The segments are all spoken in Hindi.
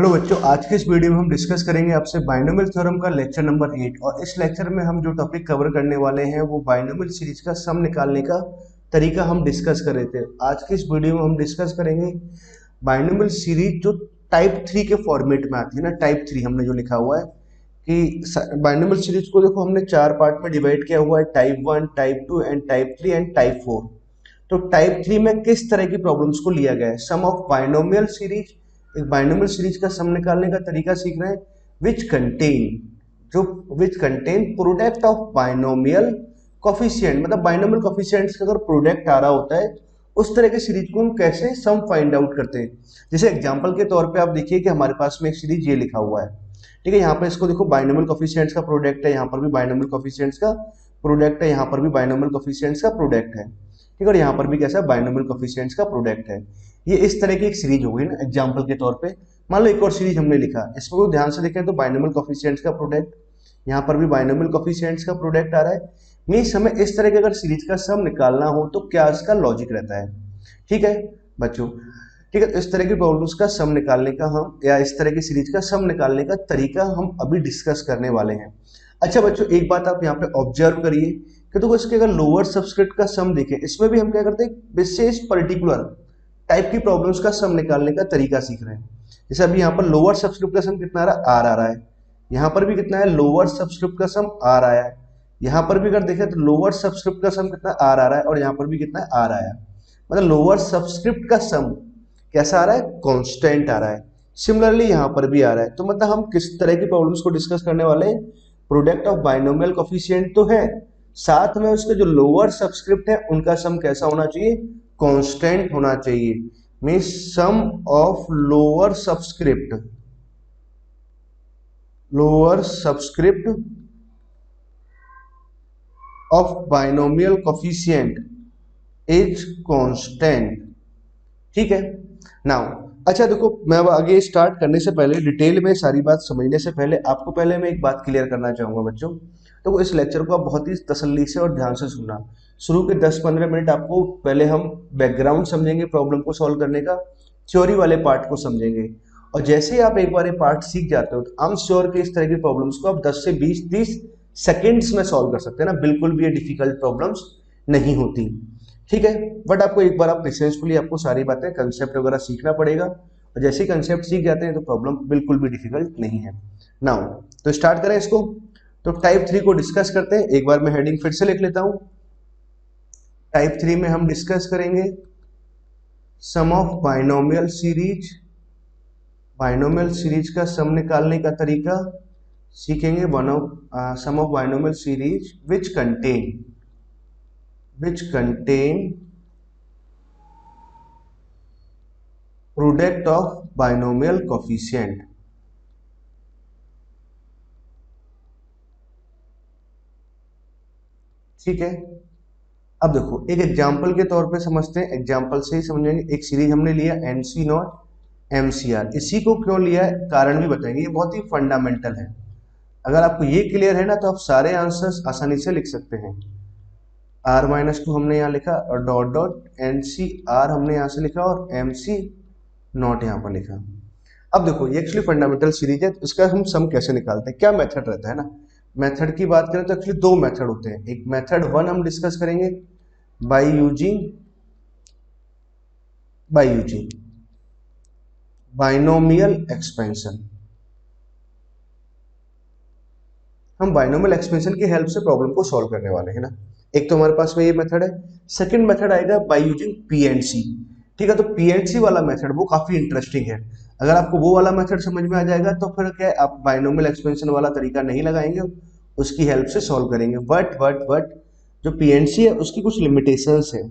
हेलो बच्चों, आज के इस वीडियो में हम डिस्कस करेंगे आपसे बाइनोमियल थ्योरम का लेक्चर नंबर 8। और इस लेक्चर में हम जो टॉपिक कवर करने वाले हैं वो बाइनोमियल सीरीज का सम निकालने का तरीका हम डिस्कस कर रहे थे। आज के इस वीडियो में हम डिस्कस करेंगे बाइनोमियल सीरीज जो टाइप 3 के फॉर्मेट में आती है ना। टाइप 3 हमने जो लिखा हुआ है कि बाइनोमियल सीरीज को देखो हमने 4 पार्ट में डिवाइड किया हुआ है, type 1, type 2 and type 3 and type 4। तो टाइप 3 में किस तरह की प्रॉब्लम्स को लिया गया है, सम ऑफ बाइनोमियल सीरीज, एक बाइनोमियल सीरीज का सम निकालने का तरीका सीख रहे हैं which contain product of binomial coefficient. मतलब बाइनोमियल कोफिशिएंट्स का अगर प्रोडक्ट आ रहा होता है उस तरह के सीरीज को हम कैसे सम फाइंड आउट करते हैं। जैसे एग्जांपल के तौर पे आप देखिए कि हमारे पास में एक सीरीज ये लिखा हुआ है, ठीक है। यहाँ पे इसको देखो बाइनोमियल कोफिशिएंट्स का प्रोडक्ट है, यहाँ पर भी बाइनोमियल कोफिशिएंट्स का प्रोडक्ट है, यहाँ पर भी बाइनोमियल कोफिशिएंट्स का प्रोडक्ट है, ठीक है। और यहाँ पर भी कैसा बाइनोमियल कोफिशिएंट्स का प्रोडक्ट है। ये इस तरह की एक सीरीज होगी ना। एग्जांपल के तौर पे मान लो एक और सीरीज हमने लिखा, इसको ध्यान से देखें तो बाइनोमियल कोफिशिएंट्स का प्रोडक्ट, यहाँ पर भी बाइनोमियल कोफिशिएंट्स का प्रोडक्ट आ रहा है। मींस हमें इस तरह के अगर सीरीज का सम निकालना हो तो क्या इसका लॉजिक रहता है, ठीक है बच्चों। ठीक है, तो इस तरह की प्रॉब्लम्स का सम निकालने का हम, या इस तरह की सीरीज का सम निकालने का तरीका हम अभी डिस्कस करने वाले हैं। अच्छा बच्चों, एक बात आप यहाँ पे ऑब्जर्व करिए कि तो इसके अगर लोअर सबस्क्रिप्ट का सम देखें, इसमें भी हम क्या करते हैं, विशेष पर्टिकुलर टाइप की प्रॉब्लम्स का सम निकालने का तरीका सीख रहे हैं। जैसे अभी यहाँ पर लोअर सबस्क्रिप्ट का सम कितना आ रहा है, आर आ रहा है। यहाँ पर भी कितना है, लोअर सबस्क्रिप्ट का सम आर आया है। यहाँ पर भी अगर देखें तो लोअर सबस्क्रिप्ट का सम कितना आर आ रहा है, और यहाँ पर भी कितना है, आर आया। मतलब लोअर सबस्क्रिप्ट का सम कैसा आ रहा है, कांस्टेंट आ रहा है। सिमिलरली यहाँ पर भी आ रहा है। तो मतलब हम किस तरह की प्रॉब्लम्स को डिस्कस करने वाले हैं, प्रोडक्ट ऑफ बाइनोमियल कोफिशिएंट तो है, साथ में उसके जो लोअर सबस्क्रिप्ट है उनका सम कैसा होना चाहिए, कांस्टेंट होना चाहिए। Means sum of lower subscript of binomial coefficient is constant, ठीक है। नाउ अच्छा देखो, मैं अब आगे स्टार्ट करने से पहले, डिटेल में सारी बात समझने से पहले आपको पहले मैं एक बात क्लियर करना चाहूंगा बच्चों। तो इस लेक्चर को आप बहुत ही तसल्ली से और ध्यान से सुनना। शुरू के 10-15 मिनट आपको पहले हम बैकग्राउंड समझेंगे प्रॉब्लम को सॉल्व करने का, थ्योरी वाले पार्ट को समझेंगे। और जैसे ही आप एक बार ये पार्ट सीख जाते हो तो आई एम श्योर कि इस तरह की प्रॉब्लम्स को आप 10 से 20-30 सेकेंड्स में सॉल्व कर सकते हैं ना। बिल्कुल भी ये डिफिकल्ट प्रॉब्लम्स नहीं होती, ठीक है। बट आपको एक बार आप पेशेंसफुली आपको सारी बातें, कंसेप्ट वगैरह सीखना पड़ेगा। और जैसे ही कंसेप्ट सीख जाते हैं तो प्रॉब्लम बिल्कुल भी डिफिकल्ट नहीं है। नाउ तो स्टार्ट करें इसको। तो टाइप 3 को डिस्कस करते हैं। एक बार मैं हेडिंग फिर से लिख लेता हूं। टाइप 3 में हम डिस्कस करेंगे sum of binomial series, binomial series का सम निकालने का तरीका सीखेंगे। Sum of binomial series which contain product of binomial coefficient, ठीक है। अब देखो एक एग्जांपल के तौर पे समझते हैं, एग्जांपल से ही समझेंगे। एक सीरीज हमने लिया NC नॉट MCR, इसी को क्यों लिया है कारण भी बताएंगे, ये बहुत ही फंडामेंटल है। अगर आपको ये क्लियर है ना तो आप सारे आंसर्स आसानी से लिख सकते हैं। R-2 हमने यहाँ लिखा और डॉट डॉट NCR हमने यहाँ से लिखा और MC नॉट यहाँ पर लिखा। अब देखो ये एक्चुअली फंडामेंटल सीरीज है, तो इसका हम सम कैसे निकालते हैं, क्या मेथड रहता है ना। मेथड की बात करें तो एक्चुअली 2 मेथड होते हैं। एक मेथड 1 हम डिस्कस करेंगे बाय यूजिंग बाइनोमियल एक्सपेंशन। हम बाइनोमियल एक्सपेंशन की हेल्प से प्रॉब्लम को सॉल्व करने वाले हैं ना। एक तो हमारे पास में ये मेथड है। सेकंड मेथड आएगा बाय यूजिंग PNC, ठीक है। तो PNC वाला मेथड वो काफी इंटरेस्टिंग है। अगर आपको वो वाला मेथड समझ में आ जाएगा तो फिर क्या आप बाइनोमियल एक्सपेंशन वाला तरीका नहीं लगाएंगे, उसकी हेल्प से सॉल्व करेंगे। बट जो PNC है उसकी कुछ लिमिटेशंस है,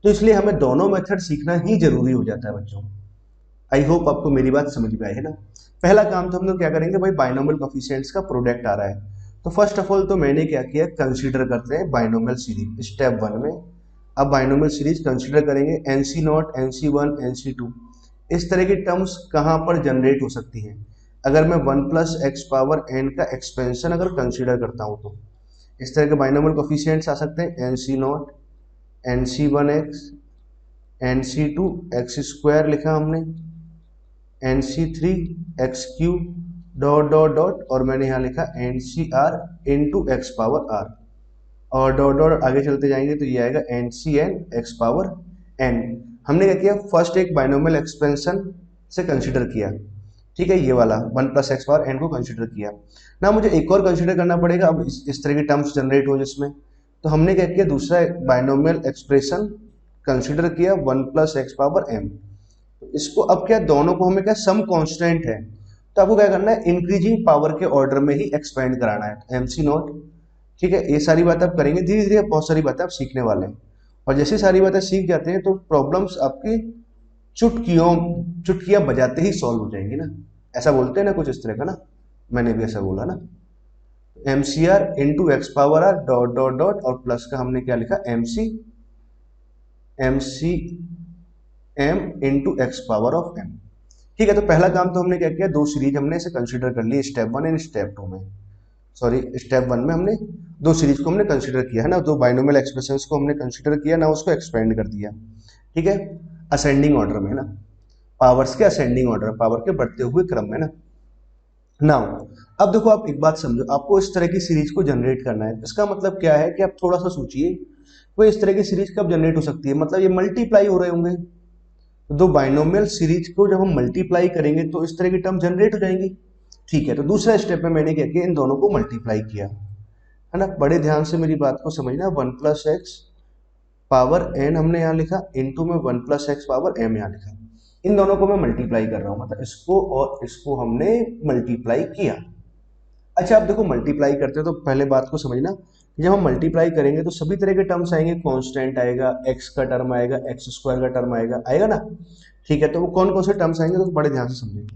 तो इसलिए हमें दोनों मेथड सीखना ही जरूरी हो जाता है बच्चों। आई होप आपको मेरी बात समझ में आई है ना। पहला काम तो हम लोग क्या करेंगे भाई, बाइनोमियल कोफिशिएंट्स का प्रोडक्ट आ रहा है तो फर्स्ट ऑफ ऑल तो मैंने क्या किया, कंसीडर करते हैं बाइनोमियल सीरीज स्टेप 1 में। अब बाइनोमियल सीरीज कंसीडर करेंगे NC नॉट, NC1, NC2, इस तरह की टर्म्स कहाँ पर जनरेट हो सकती हैं। अगर मैं 1 + x पावर n का एक्सपेंशन अगर कंसीडर करता हूँ तो इस तरह के बाइनोमियल कोफिशिएंट्स आ सकते हैं। NC not, NC1x, NC2 x² लिखा हमने, NC3 x cube dot dot dot और मैंने यहाँ लिखा NCR into x power r और डॉट डॉट आगे चलते जाएंगे तो ये आएगा NCN एक्स पावर n। हमने क्या किया, फर्स्ट एक बाइनोमियल एक्सपेंशन से कंसिडर किया, ठीक है, ये वाला 1 प्लस एक्स पावर n को कंसिडर किया ना। मुझे एक और कंसिडर करना पड़ेगा अब इस तरह की टर्म्स जनरेट हो जिसमें, तो हमने क्या किया, दूसरा बाइनोमियल एक्सप्रेशन कंसिडर किया 1 प्लस एक्स पावर m। इसको अब क्या, दोनों को हमें क्या, सम कांस्टेंट है तो आपको क्या करना है, इंक्रीजिंग पावर के ऑर्डर में ही एक्सपेंड कराना है, तो MC नॉट, ठीक है। ये सारी बातें आप करेंगे धीरे धीरे, बहुत सारी बातें आप सीखने वाले हैं और जैसे सारी बातें सीख जाते हैं तो प्रॉब्लम्स आपकी चुटकियां बजाते ही सॉल्व हो जाएंगी ना, ऐसा बोलते हैं ना कुछ इस तरह का ना, मैंने भी ऐसा बोला ना। MCR into x power R dot dot dot और प्लस का हमने क्या लिखा, MC M into x power of m, ठीक है। तो पहला काम तो हमने क्या किया, दो सीरीज हमने इसे कंसिडर कर ली स्टेप 1 एंड स्टेप 2 में, सॉरी स्टेप 1 में हमने दो सीरीज को हमने कंसिडर किया है ना, दो बाइनोमियल एक्सप्रेशंस को हमने कंसिडर किया ना, उसको एक्सपेंड कर दिया, ठीक है, असेंडिंग ऑर्डर में ना, पावर्स के असेंडिंग ऑर्डर, पावर के बढ़ते हुए क्रम में ना। नाउ अब देखो, आप एक बात समझो, आपको इस तरह की सीरीज को जनरेट करना है, इसका मतलब क्या है कि आप थोड़ा सा सोचिए, वो इस तरह की सीरीज कब जनरेट हो सकती है, मतलब ये मल्टीप्लाई हो रहे होंगे, दो बाइनोमियल सीरीज को जब हम मल्टीप्लाई करेंगे तो इस तरह की टर्म जनरेट हो जाएंगी, ठीक है। तो दूसरा स्टेप में मैंने क्या किया, इन दोनों को मल्टीप्लाई किया, है ना, बड़े ध्यान से मेरी बात को समझना, 1 प्लस एक्स पावर n हमने यहाँ लिखा, इनटू में 1 प्लस एक्स पावर m यहाँ लिखा, इन दोनों को मैं मल्टीप्लाई कर रहा हूँ, मतलब इसको और इसको हमने मल्टीप्लाई किया। अच्छा आप देखो, मल्टीप्लाई करते हैं तो पहले बात को समझना, जब हम मल्टीप्लाई करेंगे तो सभी तरह के टर्म्स आएंगे, कांस्टेंट आएगा, x का टर्म आएगा, एक्स स्क्वायर का टर्म आएगा, आएगा ना, ठीक है। तो वो कौन कौन से टर्म्स आएंगे तो बड़े ध्यान से समझें।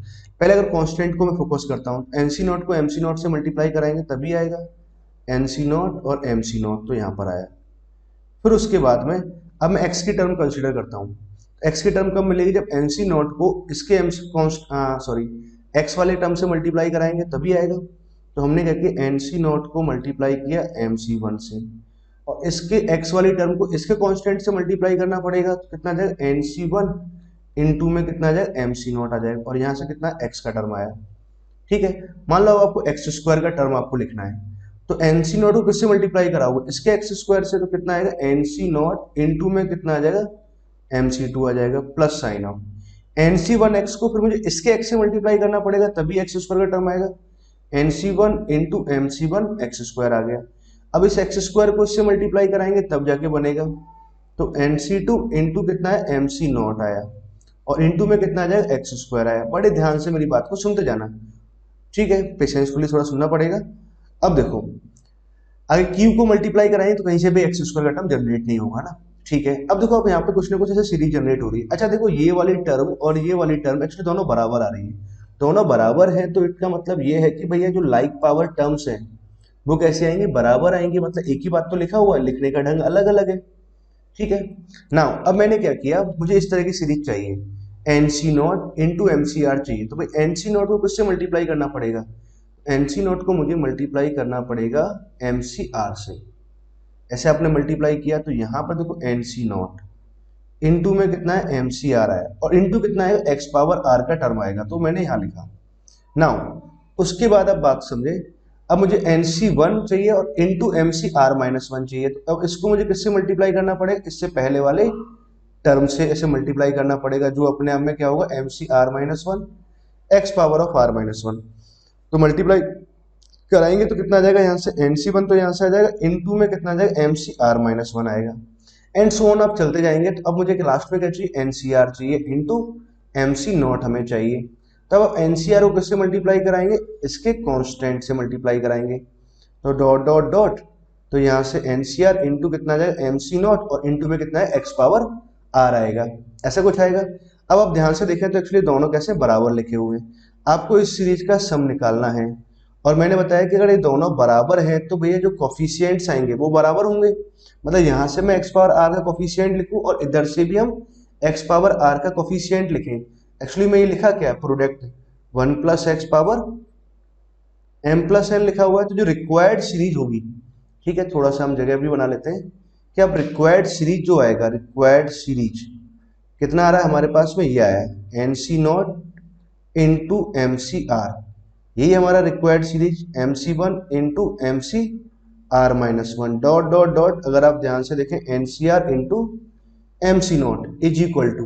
पहले अगर कांस्टेंट को मैं फोकस करता हूँ, NC नॉट को MC नॉट से मल्टीप्लाई कराएंगे तभी आएगा, NC नॉट और MC नॉट तो यहाँ पर आया। फिर उसके बाद में अब मैं x की टर्म कंसिडर करता हूँ, x की टर्म कब मिलेगी, जब NC नॉट को इसके x वाले टर्म से मल्टीप्लाई कराएंगे तभी आएगा। तो हमने क्या किया, NC नॉट को मल्टीप्लाई किया MC1 से और इसके x वाली टर्म को इसके कांस्टेंट से मल्टीप्लाई करना पड़ेगा, तो कितना आ जाएगा, NC1 इनटू में कितना आ जाएगा, MC नॉट आ जाएगा और यहाँ से कितना x का टर्म आया, ठीक है। मान लो आपको एक्स स्क्वायर का टर्म आपको लिखना है, तो NC नॉट को किससे मल्टीप्लाई कराओगे, इसके एक्स स्क्वायर से, तो कितना आएगा, NC नॉट इनटू में कितना आ जाएगा, MC2 आ जाएगा प्लस साइन ऑफ NC1x को फिर मुझे इसके x से मल्टीप्लाई करना पड़ेगा तभी एक्स स्क्वायर का टर्म आएगा, NC1 into MC1 x square आ गया। अब इस एक्स स्क्वायर को इससे मल्टीप्लाई कराएंगे तब जाके बनेगा, तो NC2 इंटू कितना है, MC नॉट आया और इंटू में कितना आ जाएगा, एक्स स्क्वायर आया। बड़े ध्यान से मेरी बात को सुनते जाना, ठीक है, पेशेंसफुली थोड़ा सुनना पड़ेगा। अब देखो, अगर क्यू को मल्टीप्लाई कराएंगे तो कहीं से भी एक्स स्क्वायर का टर्म जनरेट नहीं होगा ना, ठीक है। अब देखो, अब यहाँ पे कुछ ना कुछ ऐसे सीरीज जनरेट हो रही है। अच्छा देखो, ये वाली टर्म और ये वाली टर्म एक्चुअली दोनों बराबर आ रही है, दोनों बराबर है, तो इसका मतलब ये है कि भैया जो लाइक पावर टर्म्स हैं वो कैसे आएंगे, बराबर आएंगे, मतलब एक ही बात तो लिखा हुआ है, लिखने का ढंग अलग अलग है, ठीक है। नाउ अब मैंने क्या किया, मुझे इस तरह की सीरीज चाहिए, NC नॉट इंटू MCR चाहिए, तो भाई NC नॉट को किससे मल्टीप्लाई करना पड़ेगा, NC नॉट को मुझे मल्टीप्लाई करना पड़ेगा MCR से। ऐसे आपने मल्टीप्लाई किया तो यहाँ पर देखो NC नॉट इनटू में कितना है, MCR आया और इनटू कितना है, एक्स पावर R का टर्म आएगा, तो मैंने यहाँ लिखा। नाउ उसके बाद अब बात समझे, अब मुझे NC1 चाहिए और इनटू MCR-1 चाहिए, तो अब इसको मुझे किससे मल्टीप्लाई करना पड़ेगा, इससे पहले वाले टर्म से ऐसे मल्टीप्लाई करना पड़ेगा, जो अपने आप में क्या होगा, MCR-1 x power of R-1, तो मल्टीप्लाई कराएंगे तो कितना आ जाएगा, यहाँ से NC1 तो यहाँ से आ जाएगा, इनटू में कितना आ जाएगा, MCR-1 आएगा, एंड सो ऑन आप चलते जाएंगे। तो अब मुझे लास्ट में क्या चाहिए, NCR चाहिए इनटू MC नॉट हमें चाहिए, तब अब NCR को किससे मल्टीप्लाई कराएंगे, इसके कांस्टेंट से मल्टीप्लाई कराएंगे, तो डॉट डॉट डॉट, तो यहाँ से NCR इनटू कितना आ जाएगा, MC नॉट और इनटू में कितना है, एक्स पावर R आएगा, ऐसा कुछ आएगा। अब आप ध्यान से देखें तो एक्चुअली दोनों कैसे बराबर लिखे हुए हैं, आपको इस सीरीज का सम निकालना है और मैंने बताया कि अगर ये दोनों बराबर हैं तो भैया जो कोफिशिएंट्स आएंगे वो बराबर होंगे, मतलब यहाँ से मैं एक्स पावर R का कोफिशिएंट लिखूं और इधर से भी हम एक्स पावर R का कोफिशिएंट लिखें। एक्चुअली मैं ये लिखा क्या, product 1 plus x power m plus n लिखा हुआ है, तो जो रिक्वायर्ड सीरीज होगी, ठीक है, थोड़ा सा हम जगह भी बना लेते हैं कि अब रिक्वायर्ड सीरीज जो आएगा, रिक्वायर्ड सीरीज कितना आ रहा है हमारे पास में, ये आया है NC nought into M C R, यही हमारा required series MC1 into MC(r-1) dot dot dot, अगर आप ध्यान से देखें NCR into MC0 is equal to,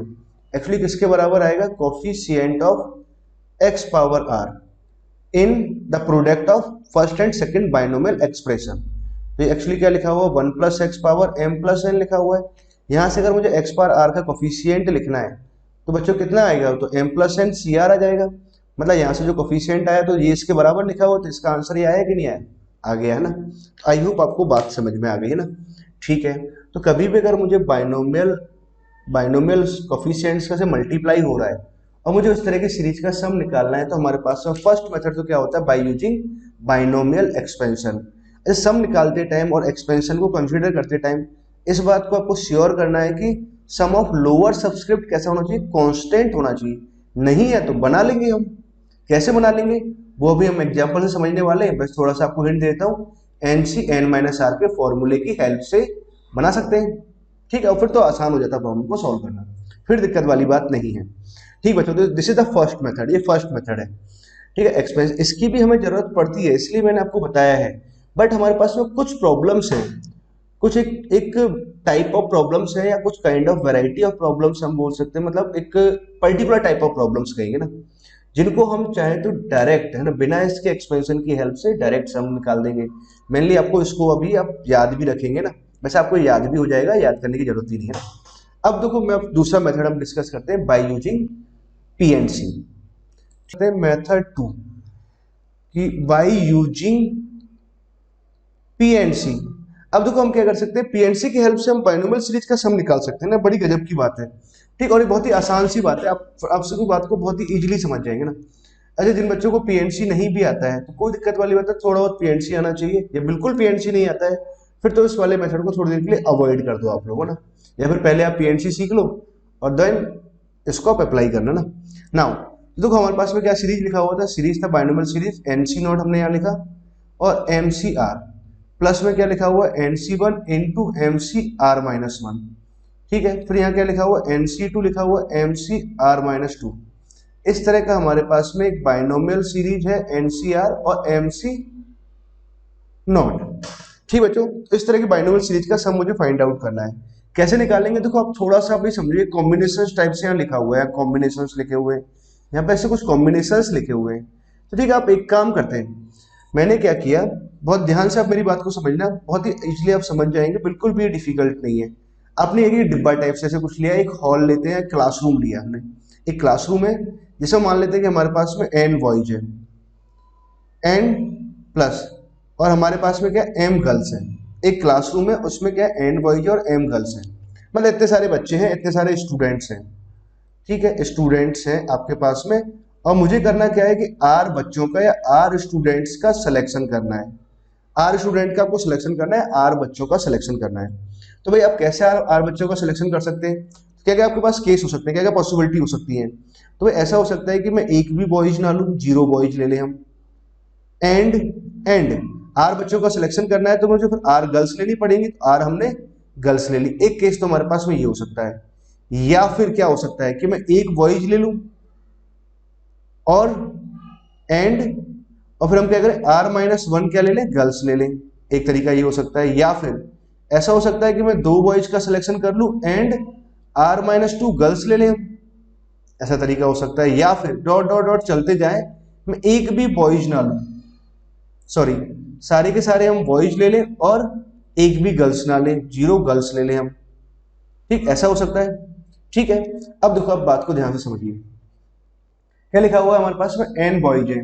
actually किसके बराबर आएगा, coefficient of x power r in the product of first and second binomial expression. तो एक्चुअली क्या लिखा हुआ है, 1 + x पावर m+n लिखा हुआ है। यहाँ से अगर मुझे x पावर r का कोफिशिएंट लिखना है तो बच्चों कितना आएगा, तो m+n CR आ जाएगा। मतलब यहाँ से जो कोफिशिएंट आया तो ये इसके बराबर लिखा हुआ, तो इसका आंसर ये आया कि नहीं आया, आ गया है ना। आई होप आपको बात समझ में आ गई है ना। ठीक है, तो कभी भी अगर मुझे बाइनोमियल कोफिशिएंट्स का से मल्टीप्लाई हो रहा है और मुझे उस तरह की सीरीज का सम निकालना है, तो हमारे पास फर्स्ट मेथड तो क्या होता है, बाय यूजिंग बाइनोमियल एक्सपेंशन। सम निकालते टाइम और एक्सपेंशन को कंसीडर करते टाइम इस बात को आपको श्योर करना है कि सम ऑफ लोअर सबस्क्रिप्ट कैसा होना चाहिए, कांस्टेंट होना चाहिए। नहीं है तो बना लेंगे हम, कैसे बना लेंगे वो भी हम एग्जांपल से समझने वाले हैं। बस थोड़ा सा आपको हिंट देता हूँ, NC(n-r) के फॉर्मूले की हेल्प से बना सकते हैं। ठीक है, और फिर तो आसान हो जाता है प्रॉब्लम को सॉल्व करना, फिर दिक्कत वाली बात नहीं है। ठीक बच्चों, तो this is the first method, ये फर्स्ट मेथड है। ठीक है, एक्सपेंस इसकी भी हमें जरूरत पड़ती है, इसलिए मैंने आपको बताया है। बट हमारे पास में कुछ प्रॉब्लम्स हैं, कुछ एक टाइप ऑफ प्रॉब्लम्स है, या कुछ kind of variety of problems हम बोल सकते हैं, मतलब एक पर्टिकुलर टाइप ऑफ प्रॉब्लम्स कहेंगे ना, जिनको हम चाहे तो डायरेक्ट है ना, बिना इसके एक्सपेंशन की हेल्प से डायरेक्ट सम निकाल देंगे। मेनली आपको इसको अभी आप याद भी रखेंगे ना, वैसे आपको याद भी हो जाएगा, याद करने की जरूरत ही नहीं है। अब देखो, मैं दूसरा मेथड हम डिस्कस करते हैं बाय यूजिंग PNC। मेथड 2 कि बाय यूजिंग PNC। अब देखो हम क्या कर सकते हैं, PNC की हेल्प से हम बाइनोमियल सीरीज का सम निकाल सकते हैं ना, बड़ी गजब की बात है। ठीक, और ये बहुत ही आसान सी बात है, आप सभी बात को बहुत ही इजीली समझ जाएंगे ना। अच्छा, जिन बच्चों को PNC नहीं भी आता है तो कोई दिक्कत वाली बात है, थोड़ा बहुत PNC आना चाहिए, या बिल्कुल PNC नहीं आता है फिर तो इस वाले मेथड को थोड़ी देर के लिए अवॉइड कर दो आप लोगों ना, या फिर पहले आप PNC सीख लो और देन इसको आप अप्लाई करना ना। नाउ देखो हमारे पास में क्या सीरीज लिखा हुआ था, सीरीज था बाइनोमियल सीरीज, NC0 हमने यहाँ लिखा और MCR, प्लस में क्या लिखा हुआ है, NC1 इंटू MC(r-1). ठीक है, फिर यहाँ क्या लिखा हुआ है, NC2 लिखा हुआ है MC(r-2). इस तरह का हमारे पास में एक बाइनोमियल सीरीज है NCR और MC0। ठीक बच्चों, इस तरह की बाइनोमियल सीरीज का सम मुझे फाइंड आउट करना है। कैसे निकालेंगे, देखो आप थोड़ा सा भी समझिए, कॉम्बिनेशंस टाइप से यहाँ लिखा हुआ है, कॉम्बिनेशंस लिखे हुए हैं यहाँ पे, ऐसे कुछ कॉम्बिनेशंस लिखे हुए हैं। तो ठीक है, आप एक काम करते हैं, मैंने क्या किया, बहुत ध्यान से आप मेरी बात को समझना, बहुत ही इजीली आप समझ जाएंगे, बिल्कुल भी डिफिकल्ट नहीं है। आपने एक डिब्बा टाइप से ऐसे कुछ लिया, एक हॉल लेते हैं, क्लासरूम लिया हमने, एक क्लासरूम है, जिसे मान लेते हैं कि हमारे पास में n बॉयज है, n प्लस, और हमारे पास में क्या m गर्ल्स है। एक क्लासरूम है, उसमें क्या n बॉयज और m गर्ल्स है, मतलब इतने सारे बच्चे हैं, इतने सारे स्टूडेंट्स हैं। ठीक है, स्टूडेंट्स हैं आपके पास में, और मुझे करना क्या है कि R बच्चों का या R स्टूडेंट्स का सिलेक्शन करना है। R स्टूडेंट का आपको सिलेक्शन करना है, R बच्चों का सिलेक्शन करना है। तो भाई आप कैसे R बच्चों का सिलेक्शन कर सकते हैं, क्या क्या आपके पास केस हो सकते हैं, क्या क्या पॉसिबिलिटी हो सकती है। तो भाई ऐसा हो सकता है कि मैं एक भी बॉयज ना लूँ, 0 बॉयज ले लें हम, एंड R बच्चों का सिलेक्शन करना है तो मुझे फिर R गर्ल्स लेनी पड़ेंगी, तो R हमने गर्ल्स ले ली। एक केस तो हमारे पास में ये हो सकता है, या फिर क्या हो सकता है कि मैं एक बॉयज ले लूं और फिर हम क्या करें, R-1 क्या ले लें, गर्ल्स ले लें। एक तरीका ये हो सकता है, या फिर ऐसा हो सकता है कि मैं 2 बॉयज का सिलेक्शन कर लूं एंड R-2 गर्ल्स ले लें, ऐसा तरीका हो सकता है। या फिर डॉट डॉट डॉट चलते जाए, मैं एक भी बॉयज ना लूं, सॉरी सारे के सारे हम बॉयज ले लें और एक भी गर्ल्स ना लें, 0 गर्ल्स ले लें हम। ठीक, ऐसा हो सकता है। ठीक है, अब देखो, अब बात को ध्यान से समझिए, क्या लिखा हुआ है हमारे पास में, n बॉयज है,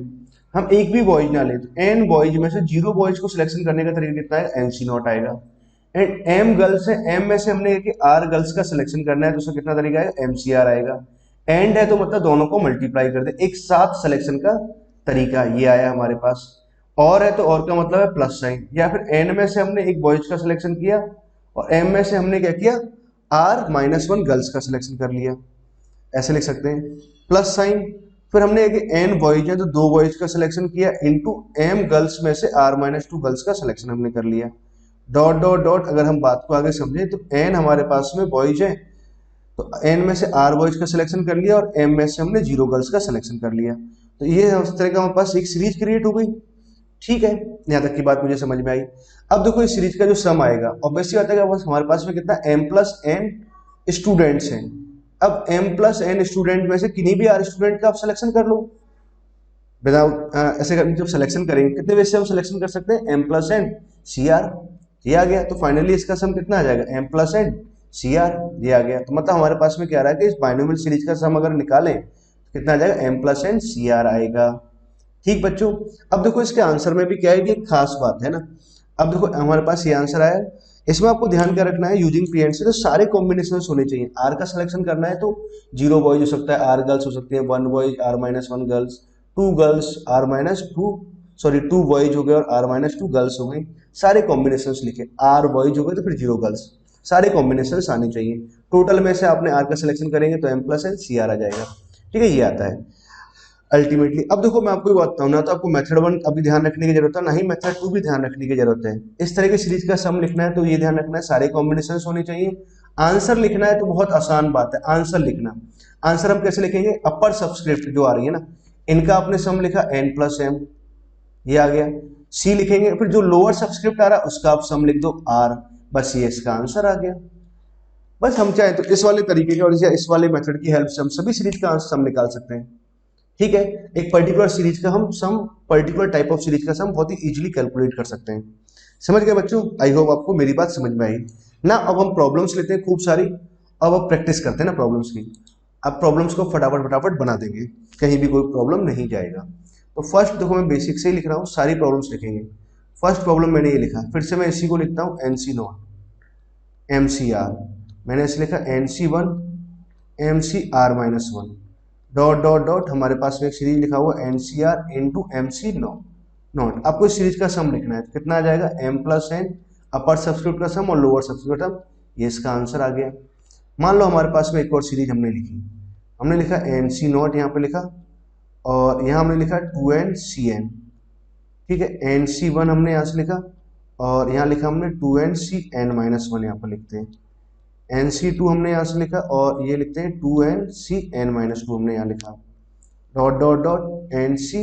हम एक भी बॉयज ना ले, तो n बॉयज में से 0 बॉयज को सिलेक्शन करने का तरीका कितना है, NC0 आएगा। एंड m गर्ल्स है, m में से हमने कि R गर्ल्स का सिलेक्शन करना है, तो उसका कितना तरीका है, MCR आएगा। एंड है तो मतलब दोनों को मल्टीप्लाई कर दे, एक साथ सिलेक्शन का तरीका ये आया हमारे पास। और है तो और का मतलब है प्लस साइन, या फिर n में से हमने एक बॉयज का सिलेक्शन किया और m में से हमने क्या किया, R-1 गर्ल्स का सिलेक्शन कर लिया, ऐसे लिख सकते हैं, प्लस साइन। फिर हमने n बॉयज है तो 2 बॉयज का सिलेक्शन किया इनटू m गर्ल्स में से R-2 गर्ल्स का सिलेक्शन हमने कर लिया, डॉट डॉट डॉट। अगर हम बात को आगे समझें तो n हमारे पास में बॉयज है तो एन में से आर बॉयज का सिलेक्शन कर लिया और एम में से हमने 0 गर्ल्स का सिलेक्शन कर लिया। तो ये उस तरह का हमारे पास एक सीरीज क्रिएट हो गई। ठीक है, यहाँ तक की बात मुझे समझ में आई। अब देखो इस सीरीज का जो सम आएगा ऑब्वियसली बात है कि हमारे पास में कितना m प्लस n स्टूडेंट्स हैं। अब m प्लस n स्टूडेंट में से किन्हीं भी r स्टूडेंट का आप सिलेक्शन कर लो विदाउट ऐसे जब सिलेक्शन करेंगे कितने वे से हम सिलेक्शन कर सकते हैं m plus n C R, ये आ गया। तो फाइनली इसका सम कितना आ जाएगा m plus n C R, ये आ गया। तो मतलब हमारे पास में क्या आ रहा है कि इस बाइनोमियल सीरीज का सम अगर निकालें तो कितना आ जाएगा m plus n C R आएगा। ठीक बच्चों, अब देखो इसके आंसर में भी क्या है कि एक खास बात है ना। अब देखो हमारे पास ये आंसर आया, इसमें आपको ध्यान क्या रखना है, यूजिंग पी एंड सी तो सारे कॉम्बिनेशन होने चाहिए। आर का सिलेक्शन करना है तो 0 बॉयज हो सकता है, आर गर्ल्स हो सकती है, 1 boys are minus 1 girls, 2 girls are minus 2 sorry 2 boys हो गए और आर माइनस 2 गर्ल्स हो गई। सारे कॉम्बिनेशन लिखे, आर बॉयज हो गए तो फिर 0 गर्ल्स, सारे कॉम्बिनेशन आने चाहिए। टोटल में से आपने आर का सिलेक्शन करेंगे तो m plus n C r आ जाएगा। ठीक है, ये आता है अल्टीमेटली। अब देखो मैं आपको बताता हूँ ना, तो आपको मेथड 1 अभी ध्यान रखने की जरूरत है, ना ही मेथड 2 भी ध्यान रखने की जरूरत है। इस तरह की सीरीज का सम लिखना है तो ये ध्यान रखना है सारे कॉम्बिनेशन होने चाहिए। आंसर लिखना है तो बहुत आसान बात है आंसर लिखना। आंसर हम कैसे लिखेंगे, अपर सबस्क्रिप्ट जो आ रही है ना इनका आपने सम लिखा n प्लस m, ये आ गया। सी लिखेंगे, फिर जो लोअर सबस्क्रिप्ट आ रहा है उसका आप सम लिख दो r, बस ये इसका आंसर आ गया। बस हम चाहें तो इस वाले तरीके के और इस वाले मेथड की हेल्प से हम सभी सीरीज का सम निकाल सकते हैं। ठीक है, एक पर्टिकुलर सीरीज का हम सम, पर्टिकुलर टाइप ऑफ सीरीज का सम बहुत ही इजीली कैलकुलेट कर सकते हैं। समझ गए बच्चों, आई होप आपको मेरी बात समझ में आई ना। अब हम प्रॉब्लम्स लेते हैं खूब सारी, अब प्रैक्टिस करते हैं ना प्रॉब्लम्स की। अब प्रॉब्लम्स को फटाफट फटाफट बना देंगे, कहीं भी कोई प्रॉब्लम नहीं जाएगा। तो फर्स्ट देखो मैं बेसिक से ही लिख रहा हूँ, सारी प्रॉब्लम्स लिखेंगे। फर्स्ट प्रॉब्लम मैंने ये लिखा, फिर से मैं इसी को लिखता हूँ N C nought M C R, मैंने ऐसे लिखा N C one M C R minus one dot dot dot, हमारे पास में एक सीरीज लिखा हुआ N C R into M C nought. आपको इस सीरीज का सम लिखना है तो कितना आ जाएगा m प्लस n, अपर सब्सक्रिप्ट का सम और लोअर सब्सक्रिप्ट का सम, ये इसका आंसर आ गया। मान लो हमारे पास में एक और सीरीज हमने लिखी, हमने लिखा एन सी नॉट यहाँ पे लिखा और यहाँ हमने लिखा 2n सी एन। ठीक है, एन सी वन हमने यहाँ से लिखा और यहाँ लिखा हमने 2n C N minus one, यहाँ पर लिखते हैं एन सी टू हमने यहाँ से लिखा और ये लिखते हैं 2n C N minus two हमने यहाँ लिखा, dot dot dot N C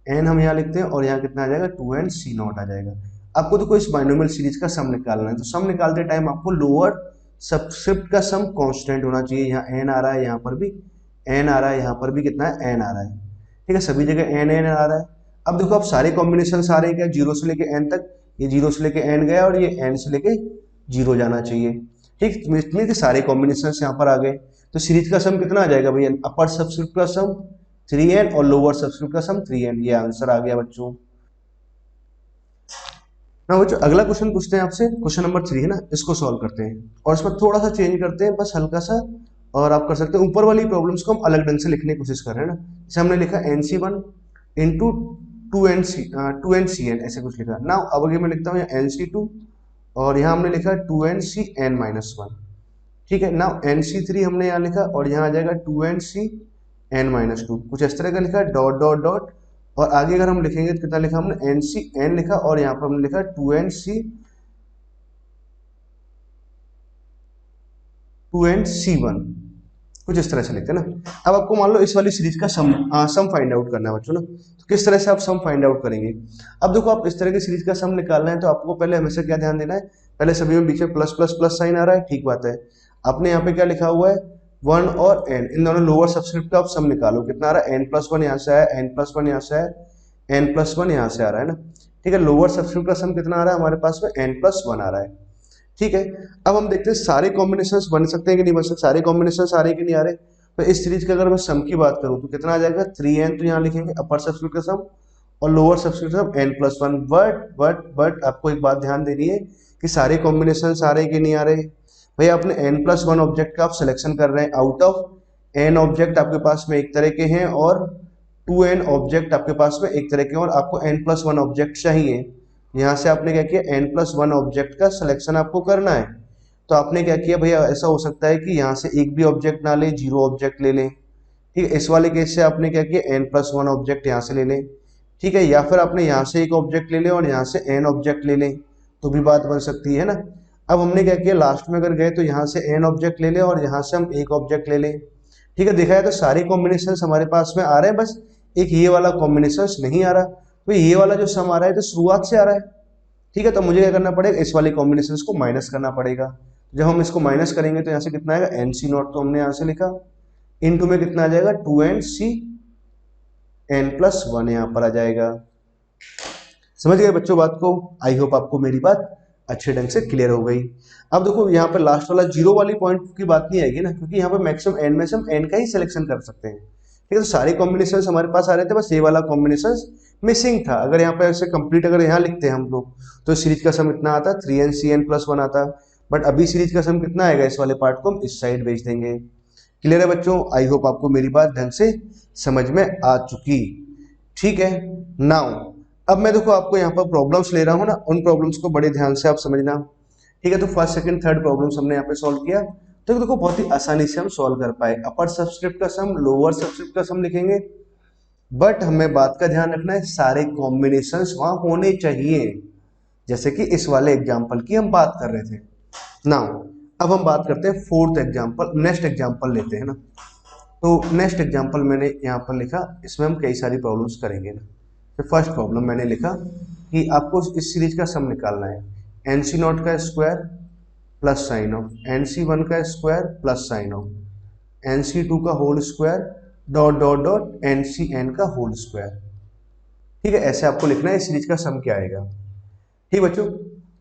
N हम यहाँ लिखते हैं और यहाँ कितना आ जाएगा 2n सी नॉट आ जाएगा। आपको तो कोई इस बाइनोमियल सीरीज का सम निकालना है तो सम निकालते टाइम आपको लोअर सबस्क्रिप्ट का सम कांस्टेंट होना चाहिए। यहाँ n आ रहा है, यहाँ पर भी n आ रहा है, यहाँ पर भी कितना है n आ रहा है। ठीक है, सभी जगह n n आ रहा है। अब देखो आप सारे कॉम्बिनेशन आ रहे हैं क्या, 0 से लेके n तक, ये 0 से लेके n गया और ये n से लेके 0 जाना चाहिए। ठीक, इसमें के सारे कॉम्बिनेशन यहाँ पर आ गए। तो सीरीज का सम कितना आ जाएगा भैया, अपर सबस्क्रिप्ट का सम 3n और लोअर सबस्क्रिप्ट का सम 3n, ये आंसर आ गया बच्चों। ना बच्चों अगला क्वेश्चन पूछते हैं आपसे, क्वेश्चन नंबर 3 है ना, इसको सॉल्व करते हैं और इसमें थोड़ा सा चेंज करते हैं बस हल्का सा, और आप कर सकते हैं ऊपर वाली प्रॉब्लम्स को हम अलग ढंग से लिखने की कोशिश कर रहे हैं ना। जैसे हमने लिखा N C one into two N C N, ऐसे कुछ लिखा ना। अब आगे मैं लिखता हूँ एन सी टू और यहाँ हमने लिखा 2n C N minus one. ठीक है ना, एन सी थ्री हमने यहाँ लिखा और यहाँ आ जाएगा 2n C N minus two, कुछ इस तरह का लिखा डॉट डॉट डॉट। और आगे अगर हम लिखेंगे तो कितना लिखा हमने एन सी एन लिखा और यहाँ पर हमने लिखा 2n सी वन, कुछ इस तरह से लिखते हैं ना। अब आपको मान लो इस वाली सीरीज का सम फाइंड आउट करना है बच्चों ना, तो किस तरह से आप सम फाइंड आउट करेंगे। अब देखो आप इस तरह की सीरीज का सम निकालना है तो आपको पहले हमेशा क्या ध्यान देना है, पहले सभी में बीच में प्लस प्लस प्लस साइन आ रहा है, ठीक बात है। आपने यहाँ पे क्या लिखा हुआ है 1 और n, इन दोनों लोअर सबस्क्रिप्ट का आप सम निकालो, कितना आ रहा है n प्लस वन यहाँ से आया, n प्लस वन यहाँ से आया, n प्लस वन यहाँ से आ रहा है ना। ठीक है, लोअर सबस्क्रिप्ट का सम कितना आ रहा है हमारे पास में n प्लस वन आ रहा है। ठीक है, अब हम देखते हैं सारे कॉम्बिनेशंस बन सकते हैं कि नहीं बन सकते, सारे कॉम्बिनेशंस आ रहे हैं कि नहीं आ रहे। तो इस सीरीज का अगर मैं सम की बात करूं तो कितना आ जाएगा 3n, तो यहाँ लिखेंगे अपर सबस्क्रिप्ट का सम और लोअर सबस्क्रिप्ट का सम n प्लस वन। बट आपको एक बात ध्यान देनी है कि सारे कॉम्बिनेशंस आ रहे हैं कि नहीं आ रहे। भाई आपने n प्लस वन ऑब्जेक्ट का आप सिलेक्शन कर रहे हैं, आउट ऑफ n ऑब्जेक्ट आपके पास में एक तरह के हैं और 2n ऑब्जेक्ट आपके पास में एक तरह के हैं, और आपको n प्लस वन ऑब्जेक्ट चाहिए। यहाँ से आपने क्या किया n प्लस वन ऑब्जेक्ट का सिलेक्शन आपको करना है। तो आपने क्या किया भैया, ऐसा हो सकता है कि यहाँ से एक भी ऑब्जेक्ट ना ले, 0 ऑब्जेक्ट ले लें। ठीक है, इस वाले केस से आपने क्या किया n प्लस वन ऑब्जेक्ट यहाँ से ले लें। ठीक है, या फिर आपने यहाँ से एक ऑब्जेक्ट ले लें और यहाँ से n ऑब्जेक्ट ले लें, तो भी बात बन सकती है ना। अब हमने क्या किया, लास्ट में अगर गए तो यहाँ से n ऑब्जेक्ट ले ले और यहाँ से हम एक ऑब्जेक्ट ले लें। ठीक है, देखा है तो सारे कॉम्बिनेशन हमारे पास में आ रहे हैं, बस एक ये वाला कॉम्बिनेशन नहीं आ रहा। तो ये वाला जो सम आ रहा है तो शुरुआत से आ रहा है। ठीक है, तो मुझे क्या करना पड़ेगा, इस वाले कॉम्बिनेशन को माइनस करना पड़ेगा। जब हम इसको माइनस करेंगे तो यहाँ से कितना आएगा, एन सी नॉट तो हमने यहाँ से लिखा, इनटू में कितना आ जाएगा, 2nc n+1 यहाँ पर आ जाएगा। समझ गए बच्चों बात को? आई होप आपको मेरी बात अच्छे ढंग से क्लियर हो गई। अब देखो यहाँ पर लास्ट वाला जीरो वाली पॉइंट की बात नहीं आएगी ना, क्योंकि यहाँ पर मैक्सिमम एन में से हम एन का ही सिलेक्शन कर सकते हैं। ठीक है, तो सारे कॉम्बिनेशन हमारे पास आ रहे थे, बस ये वाला कॉम्बिनेशन मिसिंग था। अगर यहाँ पे ऐसे कंप्लीट अगर यहाँ लिखते हैं हम लोग तो सीरीज का सम इतना आता, 3nCn+1 आता। बट अभी सीरीज का सम कितना आएगा, इस वाले पार्ट को हम इस साइड भेज देंगे। क्लियर है बच्चों? आई होप आपको मेरी बात ढंग से समझ में आ चुकी। ठीक है, नाउ अब मैं देखो आपको यहाँ पर प्रॉब्लम्स ले रहा हूँ ना, उन प्रॉब्लम्स को बड़े ध्यान से आप समझना। ठीक है, तो फर्स्ट सेकंड थर्ड प्रॉब्लम्स हमने यहाँ पे सॉल्व किया, तो देखो बहुत ही आसानी से हम सॉल्व कर पाए। अपर सबस्क्रिप्ट का सम, लोअर सबस्क्रिप्ट का सम लिखेंगे, बट हमें बात का ध्यान रखना है सारे कॉम्बिनेशंस वहां होने चाहिए, जैसे कि इस वाले एग्जाम्पल की हम बात कर रहे थे। नाउ अब हम बात करते हैं फोर्थ एग्जाम्पल, नेक्स्ट एग्जाम्पल लेते हैं ना। तो नेक्स्ट एग्जाम्पल मैंने यहाँ पर लिखा, इसमें हम कई सारी प्रॉब्लम्स करेंगे ना। तो फर्स्ट प्रॉब्लम मैंने लिखा कि आपको इस सीरीज का सम निकालना है, एनसी नॉट का square plus sign of n C one का square plus sign of n C two का whole square dot dot dot n C n का होल स्क्वायर। ठीक है, ऐसे आपको लिखना है इस सीरीज का सम क्या आएगा। ठीक बच्चों,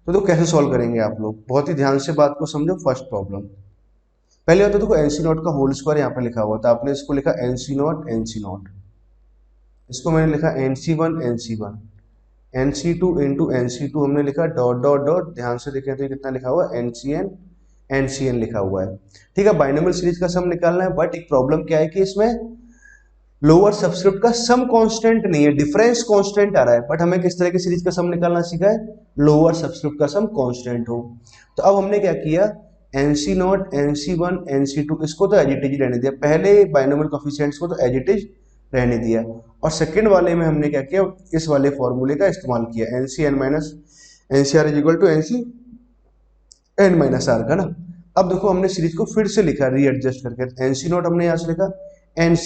तो कैसे सॉल्व करेंगे आप लोग, बहुत ही ध्यान से बात को समझो। फर्स्ट प्रॉब्लम पहले होता है, देखो एनसी नॉट का होल स्क्वायर यहाँ पे लिखा हुआ था, आपने इसको लिखा एनसी नॉट, इसको मैंने लिखा NC1 NC2 इंटू NC2 हमने लिखा डॉट डॉट डॉट, ध्यान से देखें तो ये कितना लिखा हुआ है, NCN लिखा हुआ है। ठीक है, बाइनोमियल सीरीज का सम निकालना है, बट एक प्रॉब्लम क्या है कि इसमें लोअर सबस्क्रिप्ट का सम कांस्टेंट नहीं है, डिफरेंस कांस्टेंट आ रहा है। बट हमें किस तरह की सीरीज का सम निकालना सीखा है, लोअर सबस्क्रिप्ट का सम कांस्टेंट हो। तो अब हमने क्या किया, NC0 NC1 NC2 इसको तो एज इट इज रहने दिया, पहले बाइनोमियल कोएफिशिएंट्स को तो एज इट इज रहने दिया, और सेकंड वाले में हमने क्या किया, इस वाले फॉर्मूले का इस्तेमाल किया, NCR is equal to NCN-R का ना। अब देखो हमने सीरीज को फिर से लिखा रीएडजस्ट करके, NC0 हमने यहाँ से लिखा, N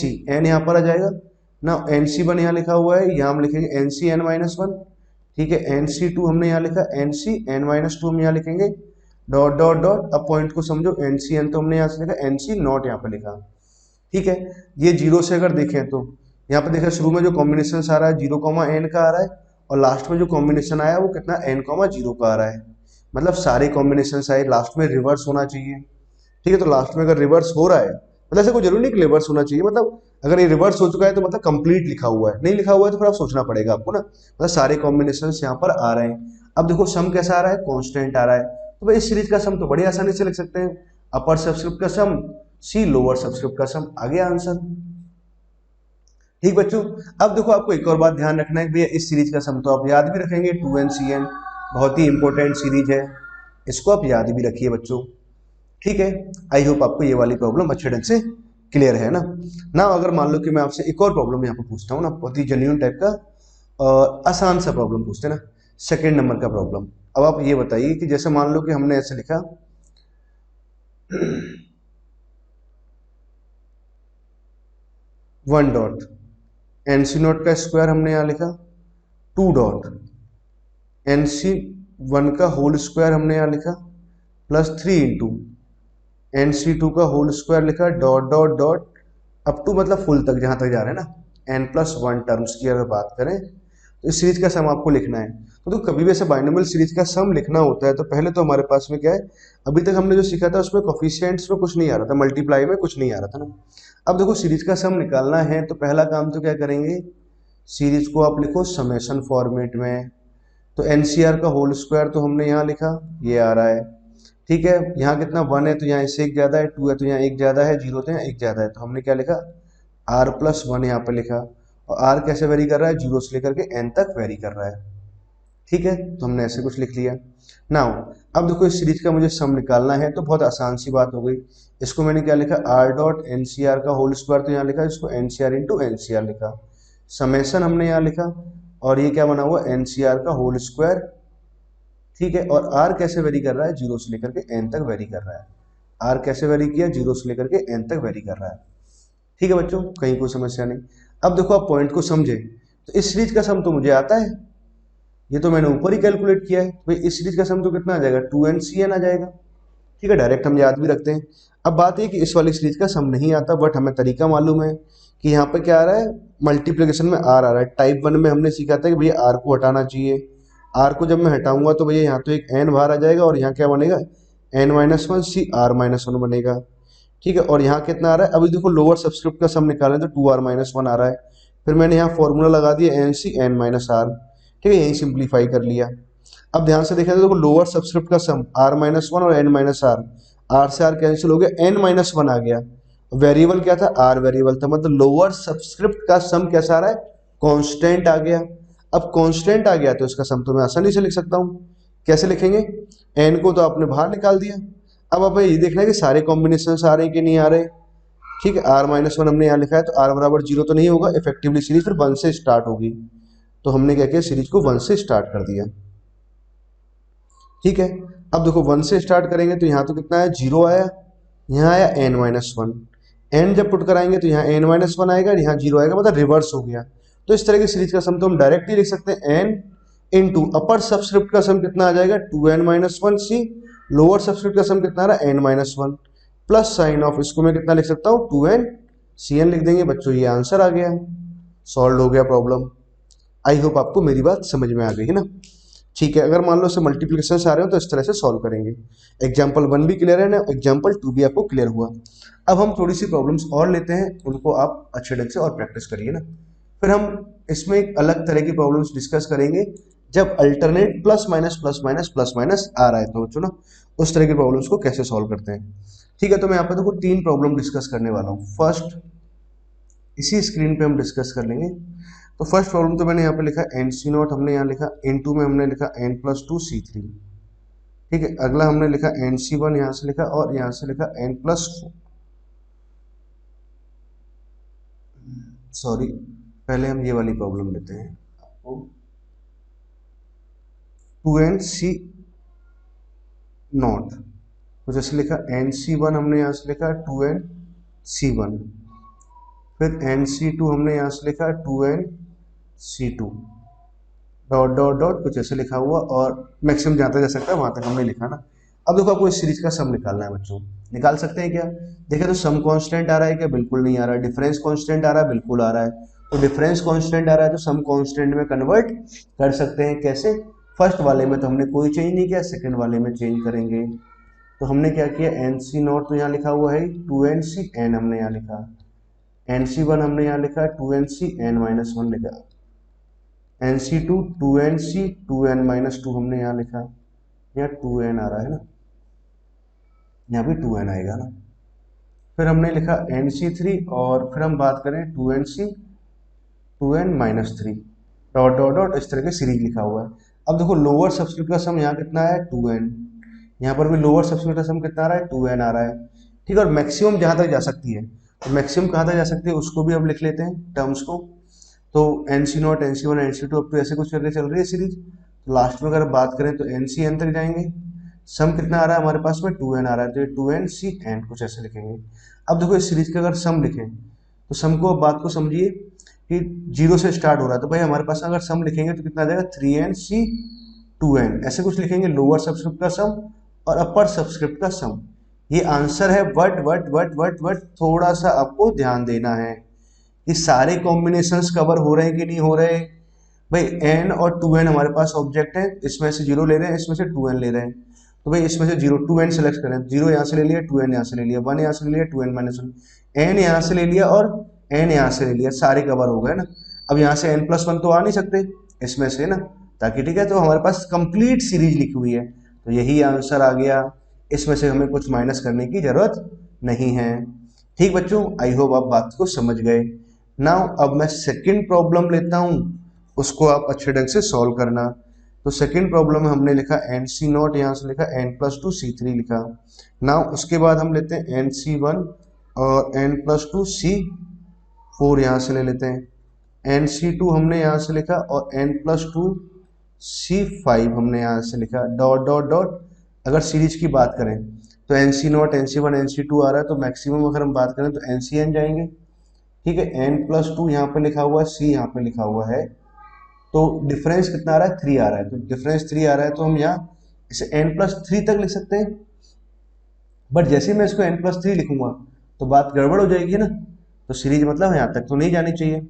यहाँ पर आ जाएगा ना, NC1 यहाँ लिखा हुआ है, यहाँ हम लिखेंगे NCN-1। ठीक है, NC2 हमने यहाँ लिखा, NCN-2 हम यहाँ लिखेंगे डॉट डॉट डॉट। अब पॉइंट को समझो, NCN तो हमने यहाँ से लिखा, NC0 यहाँ पर लिखा। ठीक है, ये जीरो से अगर देखें तो यहाँ पे देखा शुरू में जो कॉम्बिनेशन आ रहा है 0, n का आ रहा है, और लास्ट में जो कॉम्बिनेशन आया वो कितना n, 0 का आ रहा है। मतलब सारे कॉम्बिनेशन आए, लास्ट में रिवर्स होना चाहिए। ठीक है, तो लास्ट में अगर रिवर्स हो रहा है, मतलब ऐसा कोई जरूरी नहीं कि रिवर्स होना चाहिए, मतलब अगर ये रिवर्स हो चुका है तो मतलब कंप्लीट लिखा हुआ है, नहीं लिखा हुआ है तो फिर आप सोचना पड़ेगा आपको ना। मतलब सारे कॉम्बिनेशन यहाँ पर आ रहे हैं। अब देखो सम कैसा आ रहा है, कॉन्स्टेंट आ रहा है, तो भाई इस सीरीज का सम तो बड़ी आसानी से लिख सकते हैं, अपर सबस्क्रिप्ट का सम सी लोअर सबस्क्रिप्ट का सम, आ गया आंसर। ठीक बच्चों, अब देखो आपको एक और बात ध्यान रखना है, भैया इस सीरीज का सम तो आप याद भी रखेंगे, 2NCN बहुत ही इंपॉर्टेंट सीरीज है, इसको आप याद भी रखिए बच्चों। ठीक है, आई होप आपको ये वाली प्रॉब्लम अच्छे ढंग से क्लियर है ना। अगर मान लो कि मैं आपसे एक और प्रॉब्लम यहाँ पर पूछता हूँ ना, बहुत ही जेन्युइन टाइप का आसान सा प्रॉब्लम पूछते हैं ना, सेकेंड नंबर का प्रॉब्लम। अब आप ये बताइए कि जैसे मान लो कि हमने ऐसे लिखा 1 डॉट NC0 का स्क्वायर हमने यहाँ लिखा, 2 डॉट NC1 का होल स्क्वायर हमने यहाँ लिखा, प्लस 3 इंटू NC2 का होल स्क्वायर लिखा dot dot dot, up to मतलब फुल तक जहाँ तक जा रहे हैं ना, n+1 टर्म्स की अगर बात करें तो इस सीरीज का सम आपको लिखना है। तो कभी भी ऐसे बाइनोमियल सीरीज का सम लिखना होता है तो पहले तो हमारे पास में क्या है, अभी तक हमने जो सीखा था उसमें कोफिशिएंट्स में कुछ नहीं आ रहा था, मल्टीप्लाई में कुछ नहीं आ रहा था ना। अब देखो सीरीज का सम निकालना है तो पहला काम तो क्या करेंगे, सीरीज को आप लिखो समेशन फॉर्मेट में। तो NCR का होल स्क्वायर तो हमने यहाँ लिखा, ये आ रहा है। ठीक है, यहाँ कितना 1 है तो यहाँ इससे एक ज़्यादा है, 2 है तो यहाँ एक ज़्यादा है, 0 तो यहाँ एक ज़्यादा है, तो हमने क्या लिखा, R+1 यहाँ पे लिखा। और R कैसे वेरी कर रहा है, 0 से लेकर के n तक वेरी कर रहा है। ठीक है, तो हमने ऐसे कुछ लिख लिया। नाउ अब देखो इस सीरीज का मुझे सम निकालना है तो बहुत आसान सी बात हो गई, इसको मैंने क्या लिखा, R डॉट NCR का होल स्क्वायर तो यहाँ लिखा, इसको NCR इंटू NCR लिखा, समेशन हमने यहाँ लिखा, और ये क्या बना हुआ NCR का होल स्क्वायर। ठीक है, और आर कैसे वेरी कर रहा है, 0 से लेकर के एन तक वेरी कर रहा है। आर कैसे वेरी किया, 0 से लेकर के एन तक वेरी कर रहा है। ठीक है बच्चों, कहीं कोई समस्या नहीं। अब देखो आप पॉइंट को समझे, तो इस सीरीज का सम तो मुझे आता है, ये तो मैंने ऊपर ही कैलकुलेट किया है। भाई इस सीरीज का सम तो कितना आ जाएगा, 2n आ जाएगा। ठीक है, डायरेक्ट हम याद भी रखते हैं। अब बात है कि इस वाली सीरीज का सम नहीं आता, बट हमें तरीका मालूम है कि यहाँ पे क्या आ रहा है, मल्टीप्लिकेशन में आर आ रहा है। टाइप 1 में हमने सीखा था कि भैया आर को हटाना चाहिए। आर को जब मैं हटाऊंगा तो भैया यहाँ तो एक एन बाहर आ जाएगा और यहाँ क्या बनेगा, n-1 सी r-1 बनेगा। ठीक है, और यहाँ कितना आ रहा है, अभी देखो लोअर सबस्क्रिप्ट का सम निकालें तो 2r-1 आ रहा है। फिर मैंने यहाँ फॉर्मूला लगा दिया nc n-r। ठीक है, यही सिंप्लीफाई कर लिया। अब ध्यान से देखा तो देखो लोअर सबस्क्रिप्ट का सम r-1 और n-r, r से r कैंसिल हो गया, n-1 आ गया। वेरिएबल क्या था, r वेरिएबल था, मतलब लोअर सबस्क्रिप्ट का सम कैसा आ रहा है, कांस्टेंट आ गया। अब कांस्टेंट आ गया तो इसका सम तो मैं आसानी से लिख सकता हूँ। कैसे लिखेंगे, n को तो आपने बाहर निकाल दिया। अब हमें ये देखना है कि सारे कॉम्बिनेशन आ रहे हैं कि नहीं आ रहे। ठीक है, r-1 हमने यहाँ लिखा है तो r बराबर 0 तो नहीं होगा, इफेक्टिवली सीरीज फिर 1 से स्टार्ट होगी। तो हमने क्या किया, सीरीज को 1 से स्टार्ट कर दिया। ठीक है, अब देखो 1 से स्टार्ट करेंगे तो यहाँ तो कितना है, 0 आया, यहाँ आया n-1। n जब पुट कराएंगे तो यहाँ n-1 आएगा, यहाँ 0 आएगा, मतलब रिवर्स हो गया। तो इस तरह की सीरीज का सम तो हम डायरेक्ट ही लिख सकते हैं, n इंटू अपर सबस्क्रिप्ट का सम कितना आ जाएगा, 2n-1 सी, लोअर सबस्क्रिप्ट का सम कितना आ रहा है, n-1 प्लस साइन ऑफ, इसको मैं कितना लिख सकता हूँ, 2n cn लिख देंगे। बच्चों ये आंसर आ गया, सॉल्व हो गया प्रॉब्लम। आई होप आपको मेरी बात समझ में आ गई है ना। ठीक है, अगर मान लो से मल्टीप्लिकेशन आ रहे हो तो इस तरह से सॉल्व करेंगे। एग्जाम्पल 1 भी क्लियर है ना, एग्जाम्पल 2 भी आपको क्लियर हुआ। अब हम थोड़ी सी प्रॉब्लम्स और लेते हैं, उनको आप अच्छे ढंग से और प्रैक्टिस करिए ना। फिर हम इसमें एक अलग तरह की प्रॉब्लम्स डिस्कस करेंगे, जब alternate plus minus plus minus plus minus आ रहा है तो बच्चों ना उस तरह की प्रॉब्लम्स को कैसे सॉल्व करते हैं। ठीक है, तो मैं यहाँ पे देखो 3 प्रॉब्लम डिस्कस करने वाला हूँ। फर्स्ट इसी स्क्रीन पे हम डिस्कस कर लेंगे। तो फर्स्ट प्रॉब्लम तो मैंने यहाँ पे लिखा nc0, हमने यहाँ लिखा n2 में हमने लिखा n+2c3। ठीक है, अगला हमने लिखा nc1 यहाँ से लिखा, और यहाँ से लिखा n+4। सॉरी, पहले हम ये वाली प्रॉब्लम लेते हैं। 2nc0 तो जैसे लिखा nc1 हमने यहाँ से लिखा 2nc1, फिर nc2 हमने यहाँ से लिखा 2nc2, डॉट डॉट डॉट कुछ ऐसे लिखा हुआ, और मैक्सिमम जहाँ तक जा सकता है वहां तक हमने लिखा ना। अब देखो आपको इस सीरीज का सम निकालना है बच्चों, निकाल सकते हैं क्या। देखें तो सम कांस्टेंट आ रहा है क्या, बिल्कुल नहीं आ रहा है। डिफरेंस कांस्टेंट आ रहा है, बिल्कुल आ रहा है। तो डिफरेंस कांस्टेंट आ रहा है तो सम कांस्टेंट में कन्वर्ट कर सकते हैं। कैसे, फर्स्ट वाले में तो हमने कोई चेंज नहीं किया, सेकंड वाले में चेंज करेंगे। तो हमने क्या किया, nc0 तो यहाँ लिखा हुआ है 2ncn, हमने यहाँ लिखा nc1, हमने यहाँ लिखा 2ncn-1 लिखा, nc2 2nc 2n-2 हमने यहाँ लिखा, यहाँ 2n आ रहा है ना, यहाँ भी 2n आएगा ना। फिर हमने लिखा nc3, और फिर हम बात करें 2nc 2n-3, dot dot dot, इस तरह के सीरीज लिखा हुआ है। अब देखो लोअर सबस्क्रिप्ट का सम यहाँ कितना है, 2n, यहाँ पर भी लोअर सबस्क्रिप्ट का सम कितना आ रहा है, 2n आ रहा है। ठीक है, और मैक्सिमम जहाँ तक जा सकती है, तो मैक्सिमम कहाँ तक जा सकती है उसको भी अब लिख लेते हैं टर्म्स को। तो nc0 nc1 nc2 अब तो ऐसे कुछ करके चल रही है सीरीज। तो लास्ट में अगर बात करें तो ncn तक जाएंगे। सम कितना आ रहा है हमारे पास में, 2n आ रहा है, तो ये 2ncn कुछ ऐसे लिखेंगे। अब देखो इस सीरीज का अगर सम लिखें तो सम को, अब बात को समझिए कि 0 से स्टार्ट हो रहा है, तो भाई हमारे पास अगर सम लिखेंगे तो कितना आ जाएगा, 3nc 2n, ऐसे कुछ लिखेंगे। लोअर सबस्क्रिप्ट का सम और अपर सबस्क्रिप्ट का सम, ये आंसर है। बट थोड़ा सा आपको ध्यान देना है कि सारे कॉम्बिनेशंस कवर हो रहे हैं कि नहीं हो रहे। भाई n और 2n हमारे पास ऑब्जेक्ट है, इसमें से 0 ले रहे हैं, इसमें से 2n ले रहे हैं। तो भाई इसमें से 2n सेलेक्ट करें, 0 यहाँ से ले लिया, 2n यहाँ से ले लिया, 1 यहाँ से ले लिया, 2n-1, n यहाँ से ले लिया और n यहाँ से ले लिया, सारे कवर हो गए ना। अब यहाँ से n+1 तो आ नहीं सकते इसमें से ना, ताकि ठीक है, तो हमारे पास कंप्लीट सीरीज लिखी हुई है, तो यही आंसर आ गया। इसमें से हमें कुछ माइनस करने की जरूरत नहीं है। ठीक बच्चों, आई होप आप बात को समझ गए। नाउ अब मैं सेकंड प्रॉब्लम लेता हूं, उसको आप अच्छे ढंग से सॉल्व करना। तो सेकंड प्रॉब्लम में हमने लिखा nc0, यहाँ से लिखा n+2c3 लिखा। नाउ उसके बाद हम लेते हैं nc1 और n+2c4 यहाँ से ले लेते हैं। nc2 हमने यहाँ से लिखा और n+2 C5 हमने यहाँ से लिखा डॉट डॉट डॉट। अगर सीरीज की बात करें तो NC0 NC1 NC2 आ रहा है, तो मैक्सिमम अगर हम बात करें तो NCN जाएंगे। ठीक है, N+2 यहाँ पे लिखा हुआ है, C यहाँ पे लिखा हुआ है, तो डिफरेंस कितना आ रहा है, 3 आ रहा है। तो डिफरेंस 3 आ रहा है तो हम यहाँ इसे N+3 तक लिख सकते हैं। बट जैसे ही मैं इसको N+3 लिखूंगा तो बात गड़बड़ हो जाएगी ना, तो सीरीज मतलब यहाँ तक तो नहीं जानी चाहिए।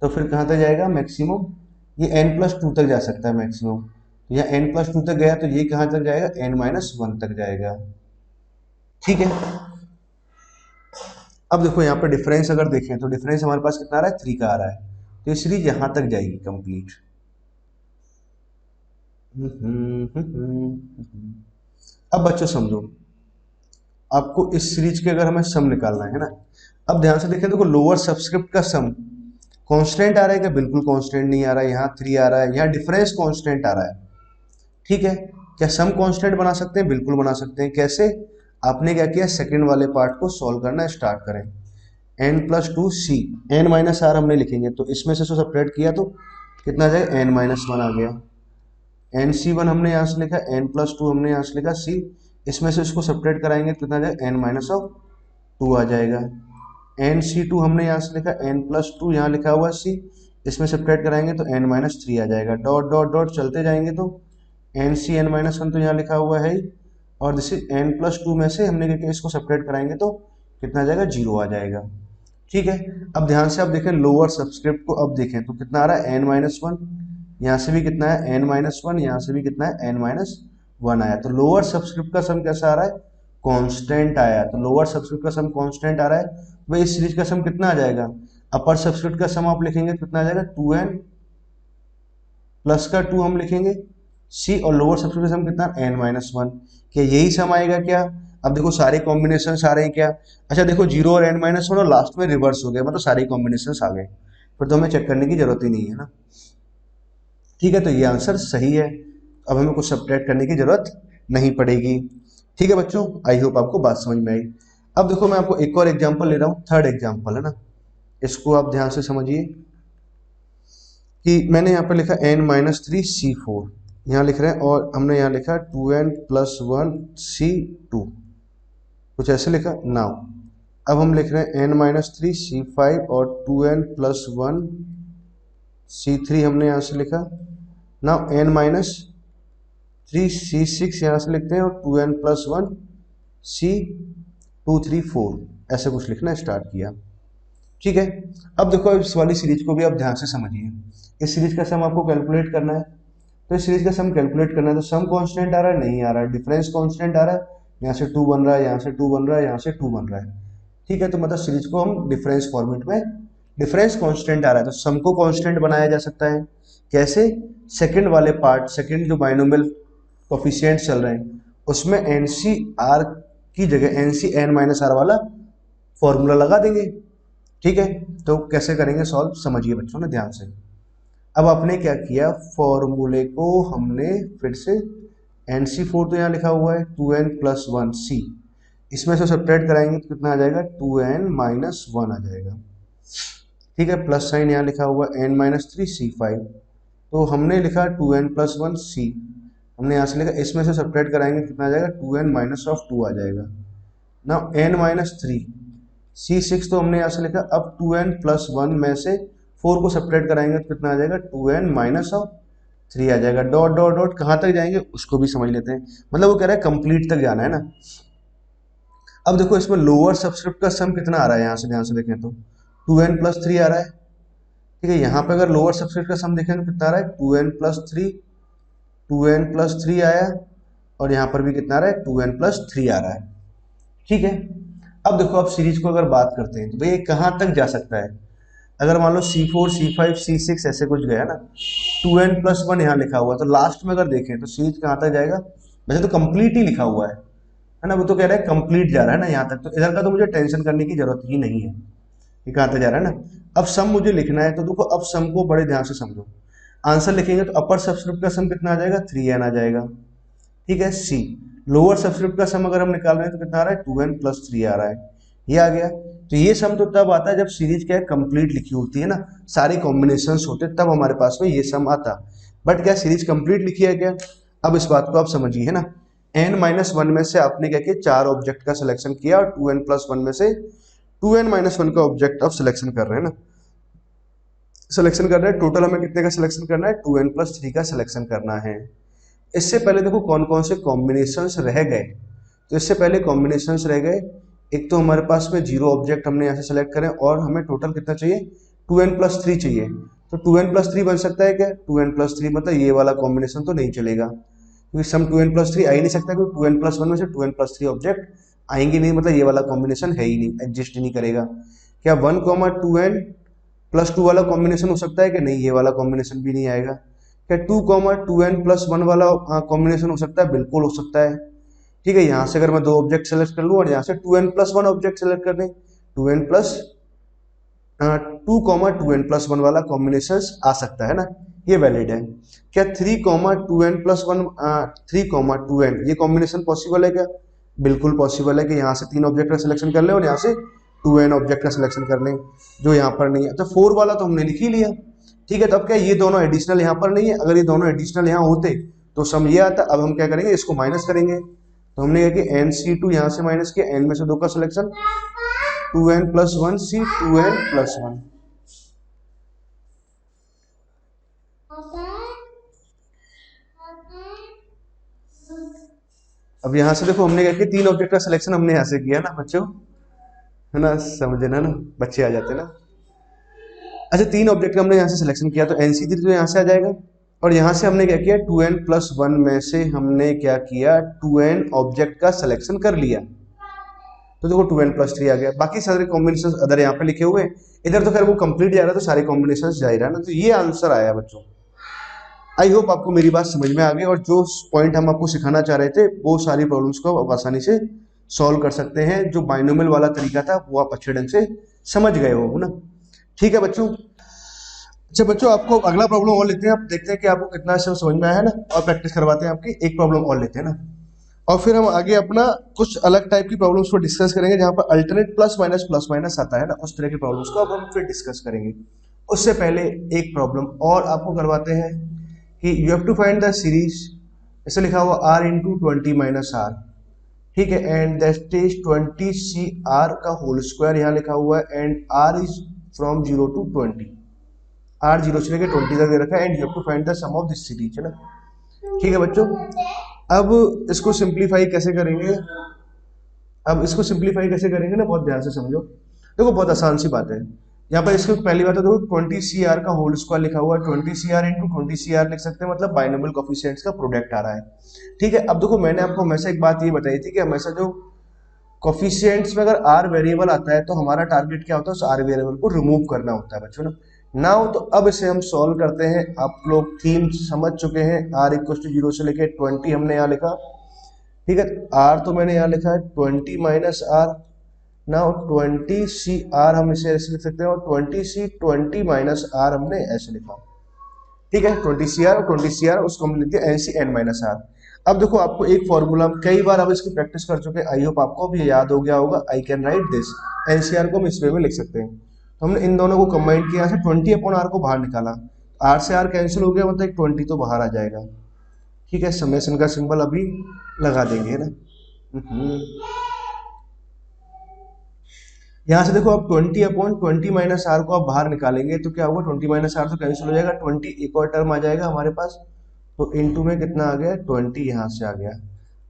तो फिर कहाँ तक जाएगा मैक्सिमम, ये N+2 तक जा सकता है मैक्सिमम। तो यहाँ N+2 तक गया तो ये कहाँ तक जाएगा, N-1 तक जाएगा। ठीक है, अब देखो यहाँ पे डिफरेंस अगर देखें तो डिफरेंस हमारे पास कितना आ रहा है, 3 का आ रहा है, तो ये सीरीज यहाँ तक जाएगी कंप्लीट। अब बच्चों समझो, आपको इस सीरीज के अगर हमें सम निकालना है ना, अब ध्यान से देखें, देखो लोअर सबस्क्रिप्ट का सम कांस्टेंट आ रहा है क्या, बिल्कुल कांस्टेंट नहीं आ रहा है, यहाँ 3 आ रहा है, यहाँ डिफरेंस कांस्टेंट आ रहा है। ठीक है, क्या सम कांस्टेंट बना सकते हैं, बिल्कुल बना सकते हैं। कैसे, आपने क्या किया, सेकंड वाले पार्ट को सॉल्व करना स्टार्ट करें। N+2C, N-R हमने लिखेंगे, तो इसमें से सब्ट्रैक्ट किया तो कितना आ जाएगा, N-1 आ गया। NC1 हमने यहाँ से लिखा, N+2 हमने यहाँ से लिखा, C, इसमें से इसको सब्ट्रैक्ट कराएंगे तो कितना आ जाएगा, N-2 आ जाएगा। NC2 हमने यहाँ से लिखा, N+2 यहाँ लिखा हुआ C, इसमें सब्ट्रैक्ट कराएंगे तो N-3 आ जाएगा। डॉट डॉट डॉट चलते जाएंगे तो NC-N-1 तो यहाँ लिखा हुआ है ही, और दिस इज N+2 में से हमने क्या किया, इसको सब्ट्रैक्ट कराएंगे तो कितना आ जाएगा, 0 आ जाएगा। ठीक है, अब ध्यान से आप देखें लोअर सबस्क्रिप्ट को, अब देखें तो कितना आ रहा है, N-1, यहाँ से भी कितना है, N-1, यहाँ से भी कितना है, N-1 आया। तो लोअर सबस्क्रिप्ट का सम कैसा आ रहा है, कांस्टेंट आया। तो लोअर सबस्क्रिप्ट का सम कांस्टेंट आ रहा है, तो इस सीरीज का सम कितना आ जाएगा, अपर सबस्क्रिप्ट का सम आप लिखेंगे तो कितना आ जाएगा, 2n प्लस का 2 हम लिखेंगे C, और लोअर सबस्क्रिप्ट का सम कितना, N-1। क्या यही सम आएगा क्या, अब देखो सारे कॉम्बिनेशन आ रहे हैं क्या, अच्छा देखो 0 और N-1 और लास्ट में रिवर्स हो गया, मतलब सारे कॉम्बिनेशन आ गए, फिर तो हमें चेक करने की जरूरत ही नहीं है ना। ठीक है, तो ये आंसर सही है, अब हमें कुछ सब्ट्रैक्ट करने की जरूरत नहीं पड़ेगी। ठीक है बच्चों, आई होप आपको बात समझ में आई। अब देखो मैं आपको एक और एग्जांपल ले रहा हूँ, थर्ड एग्जांपल है ना, इसको आप ध्यान से समझिए कि मैंने यहाँ पर लिखा N-3C4 यहाँ लिख रहे हैं, और हमने यहाँ लिखा 2n+1C2, कुछ ऐसे लिखा। नाउ अब हम लिख रहे हैं N-3C5 और 2n+1C3 हमने यहाँ से लिखा। नाउ N-3C6 यहाँ से लिखते हैं, और 2n+1C234 ऐसे कुछ लिखना स्टार्ट किया। ठीक है, अब देखो इस वाली सीरीज को भी आप ध्यान से समझिए। इस सीरीज का सम आपको कैलकुलेट करना है, तो इस सीरीज का सम कैलकुलेट करना है, तो सम कांस्टेंट आ रहा है, नहीं आ रहा है, डिफरेंस कांस्टेंट आ रहा है, यहाँ से 2 बन रहा है, यहाँ से 2 बन रहा है, यहाँ से 2 बन रहा है। ठीक है, तो मतलब सीरीज को हम डिफरेंस फॉर्मेट में, डिफरेंस कांस्टेंट आ रहा है तो सम को कांस्टेंट बनाया जा सकता है। कैसे, सेकंड वाले पार्ट, सेकंड जो बाइनोमियल कोफिशिएंट चल रहे हैं उसमें NCR की जगह NC-N-R वाला फॉर्मूला लगा देंगे। ठीक है, तो कैसे करेंगे सॉल्व, समझिए बच्चों ने ध्यान से। अब आपने क्या किया, फॉर्मूले को हमने फिर से NC4 तो यहाँ लिखा हुआ है 2n+1C, इसमें से सब्ट्रैक्ट कराएंगे तो कितना आ जाएगा, 2n-1 आ जाएगा। ठीक है, प्लस साइन यहाँ लिखा हुआ N-3C5, तो हमने लिखा 2n+1C, हमने यहाँ से लिखा, इसमें से सब्ट्रैक्ट कराएंगे कितना आ जाएगा, 2n-2 आ जाएगा। ना N-3C6 तो हमने यहाँ से लिखा, अब 2n+1 में से 4 को सब्ट्रैक्ट कराएंगे तो कितना आ जाएगा, 2n-3 आ जाएगा। डॉट डॉट डॉट कहाँ तक जाएंगे उसको भी समझ लेते हैं, मतलब वो कह रहा है कंप्लीट तक जाना है ना। अब देखो इसमें लोअर सबस्क्रिप्ट का सम कितना आ रहा है, यहाँ से ध्यान से देखें तो 2n+3 आ रहा है। ठीक है, यहाँ पे अगर लोअर सबस्क्रिप्ट का सम देखें तो कितना आ रहा है, 2n+3 आया, और यहाँ पर भी कितना आ रहा है, 2n+3 आ रहा है। ठीक है, अब देखो आप सीरीज को अगर बात करते हैं तो भाई कहाँ तक जा सकता है, अगर मान लो C4 C5 C6 ऐसे कुछ गया ना, 2n+1 यहाँ लिखा हुआ, तो लास्ट में अगर देखें तो सीरीज कहाँ तक जाएगा, वैसे तो कंप्लीट ही लिखा हुआ है ना, वो तो कह रहा है कंप्लीट जा रहा है ना यहाँ तक, तो इधर का तो मुझे टेंशन करने की जरूरत ही नहीं है, ये कहाँ तक जा रहा है ना। अब सम मुझे लिखना है, तो देखो अब सम को बड़े ध्यान से समझो, आंसर लिखेंगे तो अपर सबस्क्रिप्ट का सम कितना आ जाएगा, 3n आ जाएगा। ठीक है, C लोअर सबस्क्रिप्ट का सम अगर हम निकाल रहे हैं तो कितना आ रहा है, 2n+3 आ रहा है, ये आ गया। तो ये सम तो तब आता है जब सीरीज क्या है, कंप्लीट लिखी होती है ना, सारे कॉम्बिनेशंस होते तब हमारे पास में ये सम आता। बट क्या सीरीज कंप्लीट लिखी है क्या? अब इस बात को आप समझिए, है ना। n-1 में से आपने क्या किया, 4 ऑब्जेक्ट का सिलेक्शन किया और 2n+1 में से 2n-1 का ऑब्जेक्ट आप सिलेक्शन कर रहे हैं ना, सिलेक्शन कर रहे हैं। टोटल हमें कितने का सिलेक्शन करना है, 2n+3 का सिलेक्शन करना है। इससे पहले देखो कौन कौन से कॉम्बिनेशंस रह गए। तो इससे पहले कॉम्बिनेशंस रह गए, एक तो हमारे पास में 0 ऑब्जेक्ट हमने यहाँ से सेलेक्ट करें और हमें टोटल कितना चाहिए, 2n+3 चाहिए। तो 2n+3 बन सकता है क्या, 2n+3 मतलब ये वाला कॉम्बिनेशन तो नहीं चलेगा क्योंकि सम 2n+3 आ ही नहीं सकता, क्योंकि 2n+1 में से 2n+3 ऑब्जेक्ट आएंगे नहीं, मतलब ये वाला कॉम्बिनेशन है ही नहीं, एग्जिस्ट ही नहीं करेगा। क्या 1,2n+2 वाला कॉम्बिनेशन हो सकता है कि नहीं, ये वाला कॉम्बिनेशन भी नहीं आएगा। क्या 2,2n+1 वाला कॉम्बिनेशन हो सकता है, बिल्कुल हो सकता है। ठीक है, यहाँ से अगर मैं 2 ऑब्जेक्ट सेलेक्ट कर लूँ और यहाँ से 2n+1 ऑब्जेक्ट सेलेक्ट कर दें, 2,2n+1 वाला कॉम्बिनेशन आ सकता है ना, ये वैलिड है। क्या 3,2n+1 3,2n ये कॉम्बिनेशन पॉसिबल है क्या, बिल्कुल पॉसिबल है कि यहाँ से 3 ऑब्जेक्ट का सिलेक्शन कर लें और यहाँ से 2n ऑब्जेक्ट का सिलेक्शन कर लें, जो यहाँ पर नहीं है। तो 4 वाला तो हमने लिख ही लिया। ठीक है, तो अब क्या ये दोनों एडिशनल यहाँ पर नहीं है, अगर ये दोनों एडिशनल यहाँ होते तो सम ये आता। अब हम क्या करेंगे, इसको माइनस करेंगे। तो हमने कहा कि nc2 यहाँ से माइनस किया, n में से 2 का सिलेक्शन, 2n+1 c 2n+1। अब यहाँ से देखो हमने क्या किया, 3 ऑब्जेक्ट का सिलेक्शन हमने यहाँ से किया ना बच्चों, है ना, समझे ना, बच्चे आ जाते ना। अच्छा, 3 ऑब्जेक्ट का हमने यहाँ से सिलेक्शन किया तो nc3 तो यहाँ से आ जाएगा, और यहाँ से हमने क्या किया, 2n+1 में से हमने क्या किया, 2n ऑब्जेक्ट का सिलेक्शन कर लिया। तो देखो 2n+3 आ गया। बाकी सारे कॉम्बिनेशन अदर यहाँ पे लिखे हुए, इधर तो खैर वो कंप्लीट जा रहा है, तो सारे कॉम्बिनेशन जा ही रहा है ना। तो ये आंसर आया बच्चों। आई होप आपको मेरी बात समझ में आ गई, और जो पॉइंट हम आपको सिखाना चाह रहे थे वो सारी प्रॉब्लम्स को आप आसानी से सॉल्व कर सकते हैं। जो बाइनोमियल वाला तरीका था वो आप अच्छे ढंग से समझ गए हो ना। ठीक है बच्चों। अच्छा बच्चों, आपको अगला प्रॉब्लम और लेते हैं, आप देखते हैं कि आपको कितना समझ में आया है ना, और प्रैक्टिस करवाते हैं आपकी। एक प्रॉब्लम और लेते हैं ना, और फिर हम आगे अपना कुछ अलग टाइप की प्रॉब्लम्स को डिस्कस करेंगे, जहां पर अल्टरनेट प्लस माइनस आता है ना, उस तरह की प्रॉब्लम्स को अब हम फिर डिस्कस करेंगे। उससे पहले एक प्रॉब्लम और आपको करवाते हैं कि you have to find the series, ऐसे लिखा हुआ r इंटू 20 - r। ठीक है, and that is 20 c r का होल स्क्वायर यहाँ लिखा हुआ है, and r is from 0 to 20, r 0 से लेकर 20 तक दे रखा है, and you have to find the sum of this series, है ना। ठीक है बच्चों, अब इसको सिंप्लीफाई कैसे करेंगे, अब इसको सिंप्लीफाई कैसे करेंगे ना, बहुत ध्यान से समझो। देखो बहुत आसान सी बात है, यहाँ पर इसको पहली बात है, देखो 20 CR का होल स्क्वायर लिखा हुआ है, 20 CR इंटू 20 CR लिख सकते हैं, मतलब बाइनोमियल कोफिशिएंट्स का प्रोडक्ट आ रहा है। ठीक है, अब देखो मैंने आपको हमेशा एक बात ये बताई थी कि हमेशा जो कोफिशिएंट्स में अगर r वेरिएबल आता है तो हमारा टारगेट क्या होता है, उस r वेरिएबल को रिमूव करना होता है बच्चों ना। नाउ तो अब इसे हम सॉल्व करते हैं। आप लोग थीम समझ चुके हैं, r = 0 से लेके 20 हमने यहाँ लिखा। ठीक है, r तो मैंने यहाँ लिखा है 20 - r। नाउ 20 CR हम इसे ऐसे लिख सकते हैं, और 20 - r हमने ऐसे लिखा। ठीक है, 20 CR और 20 CR उसको हम लिख दिया NC n - r। अब देखो आपको एक फॉर्मूला कई बार अब इसकी प्रैक्टिस कर चुके हैं, आई होप आपको भी याद हो गया होगा। I can write this, NCR को हम इस वे में लिख सकते हैं। तो हमने इन दोनों को कंबाइन किया, यहाँ से 20/r को बाहर निकाला, r से r कैंसिल हो गया, मतलब एक 20 तो बाहर आ जाएगा। ठीक है, समेशन का सिंबल अभी लगा देंगे ना। यहाँ से देखो आप 20/20 - r को आप बाहर निकालेंगे तो क्या होगा, 20 - r तो कैंसिल हो जाएगा, 20 एक और टर्म आ जाएगा हमारे पास, तो इनटू में कितना आ गया, 20 यहाँ से आ गया।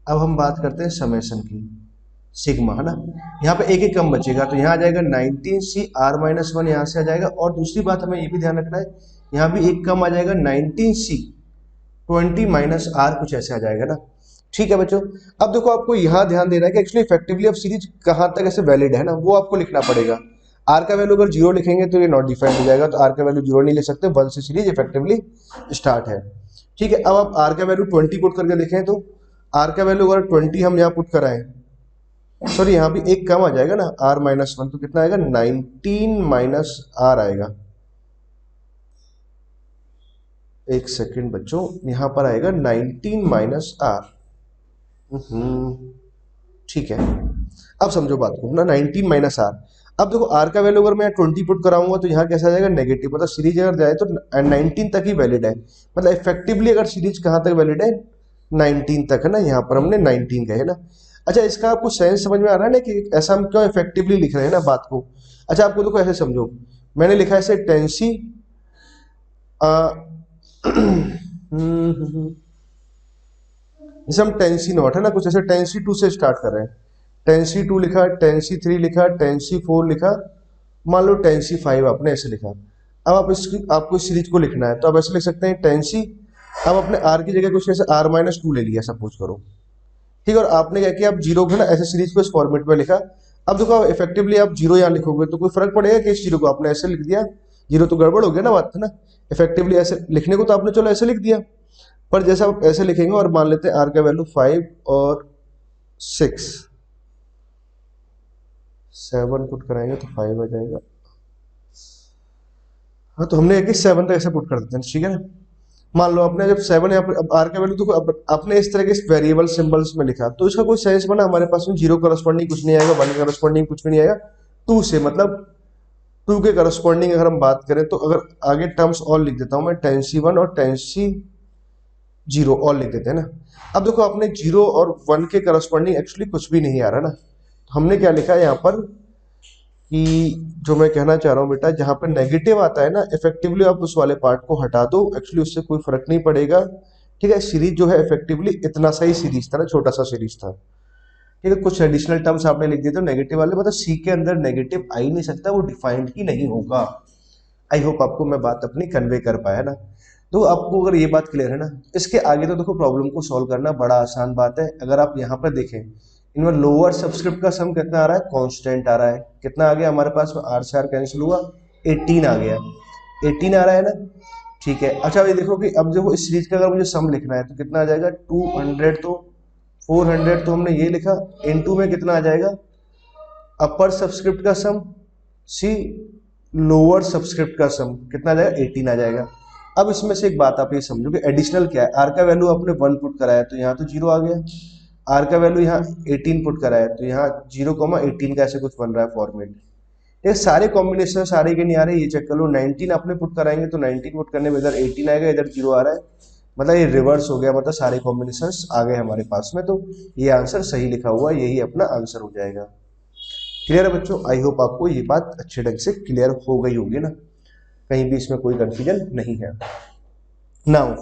अब हम बात करते हैं समेशन की, सिग्मा, है ना। यहाँ पे एक एक कम बचेगा, तो यहाँ आ जाएगा 19 CR - 1 यहाँ से आ जाएगा। और दूसरी बात हमें ये भी ध्यान रखना है, यहाँ भी एक कम आ जाएगा, 19 C 20 - r कुछ ऐसे आ जाएगा ना। ठीक है बच्चों, अब देखो आपको यहाँ ध्यान देना है कि एक्चुअली इफेक्टिवली अब सीरीज कहाँ तक ऐसे वैलिड है ना, वो आपको लिखना पड़ेगा। r का वैल्यू अगर 0 लिखेंगे तो ये नॉट डिफाइंड हो जाएगा, तो r का वैल्यू 0 नहीं ले सकते, 1 से सीरीज इफेक्टिवली स्टार्ट है। ठीक है, अब आप r का वैल्यू 20 पुट करके देखें, तो r का वैल्यू अगर 20 हम यहाँ पुट कराएं, सॉरी यहाँ भी एक कम आ जाएगा ना, r - 1, तो कितना आएगा, 19 - r आएगा। एक सेकेंड बच्चों, यहाँ पर आएगा 19 - r। ठीक है, अब समझो बात को ना, 19 - r। अब देखो आर का वैल्यू अगर मैं 20 पुट कराऊंगा तो यहाँ कैसा आ जाएगा नेगेटिव, मतलब सीरीज अगर जाए तो 19 तक ही वैलिड है, मतलब इफेक्टिवली अगर सीरीज कहाँ तक वैलिड है 19 तक है ना, यहाँ पर हमने 19 कहे ना। अच्छा इसका आपको सेंस समझ में आ रहा है ना कि ऐसा हम क्यों इफेक्टिवली लिख रहे हैं ना बात को। अच्छा आपको देखो ऐसे समझो, मैंने लिखा है ऐसे टेंसी जैसे हम टेंसी नॉट है ना, कुछ ऐसे टेंसी टू से स्टार्ट कर रहे हैं, टेंसी टू लिखा, टेंसी थ्री लिखा, टेंसी फोर लिखा, मान लो टेंसी फाइव आपने ऐसे लिखा। अब आप इसकी आपको इस सीरीज को लिखना है तो आप ऐसे लिख सकते हैं टेंसी, अब अपने आर की जगह कुछ ऐसे आर माइनस टू ले लिया सपोज करो, ठीक है, और आपने क्या किया आप जीरो को ना ऐसे सीरीज को इस फॉर्मेट में लिखा। अब देखो इफेक्टिवली आप जीरो यहाँ लिखोगे तो कोई फर्क पड़ेगा कि इस जीरो को आपने ऐसे लिख दिया, जीरो तो गड़बड़ हो गया ना बात है ना। इफेक्टिवली ऐसे लिखने को तो आपने चलो ऐसे लिख दिया, पर जैसा आप ऐसे लिखेंगे और मान लेते हैं आर का वैल्यू 5 और 6, 7 पुट कराएंगे तो 5 आ जाएगा। हाँ तो हमने एक 7 तक ऐसे पुट कर देते हैं, ठीक है ना। मान लो आपने जब 7 यहाँ पर अब आर का वैल्यू तो अब आपने इस तरह के वेरिएबल सिंबल्स में लिखा तो इसका कोई सेंस बना, हमारे पास में जीरो करस्पॉन्डिंग कुछ नहीं आएगा, 1 करस्पॉन्डिंग कुछ भी नहीं आएगा, 2 से मतलब 2 के करस्पॉन्डिंग अगर हम बात करें तो अगर आगे टर्म्स और लिख देता हूं मैं, टेंसी 1 और टेंसी जीरो और लिख देते हैं ना। अब देखो आपने जीरो और 1 के करस्पॉन्डिंग एक्चुअली कुछ भी नहीं आ रहा ना, तो हमने क्या लिखा है यहाँ पर कि जो मैं कहना चाह रहा हूँ बेटा, जहां पर नेगेटिव आता है ना इफेक्टिवली आप उस वाले पार्ट को हटा दो, एक्चुअली उससे कोई फर्क नहीं पड़ेगा, ठीक है। सीरीज जो है इफेक्टिवली इतना सा ही सीरीज था ना, छोटा सा सीरीज था, ठीक है। कुछ एडिशनल टर्म्स आपने लिख दिए तो नेगेटिव वाले, मतलब सी के अंदर नेगेटिव आ ही नहीं सकता, वो डिफाइंड ही नहीं होगा। आई होप आपको मैं बात अपनी कन्वे कर पाया ना। तो आपको अगर ये बात क्लियर है ना, इसके आगे तो देखो प्रॉब्लम को सॉल्व करना बड़ा आसान बात है। अगर आप यहाँ पर देखें इनमें लोअर सबस्क्रिप्ट का सम कितना आ रहा है, कांस्टेंट आ रहा है, कितना आ गया हमारे पास में, आर से आर कैंसिल हुआ, 18 आ गया, 18 आ रहा है ना, ठीक है। अच्छा ये देखो कि अब देखो इस सीरीज का अगर मुझे सम लिखना है तो कितना आ जाएगा 200, तो 400 तो हमने ये लिखा, इनटू में कितना आ जाएगा अपर सब्सक्रिप्ट का सम, सी लोअर सब्सक्रिप्ट का सम कितना आ जाएगा 18 आ जाएगा। अब इसमें से एक बात आप ये समझो कि एडिशनल क्या है, आर का वैल्यू आपने 1 पुट कराया तो यहाँ तो 0 आ गया, आर का वैल्यू यहाँ 18 पुट कराया तो यहाँ 0,18 का ऐसे कुछ बन रहा है फॉर्मेट। ये सारे कॉम्बिनेशन सारे के नहीं आ रहे, ये चेक कर लो, 19 आपने पुट कराएंगे तो 19 पुट करने में इधर 18 आएगा, इधर 0 आ रहा है, मतलब ये रिवर्स हो गया, मतलब सारे कॉम्बिनेशंस आ गए हमारे पास में, तो ये आंसर सही लिखा हुआ यही अपना आंसर हो जाएगा। क्लियर है बच्चों, आई होप आपको ये बात अच्छे ढंग से क्लियर हो गई होगी ना, कहीं भी इसमें कोई कंफ्यूजन नहीं है। नाउ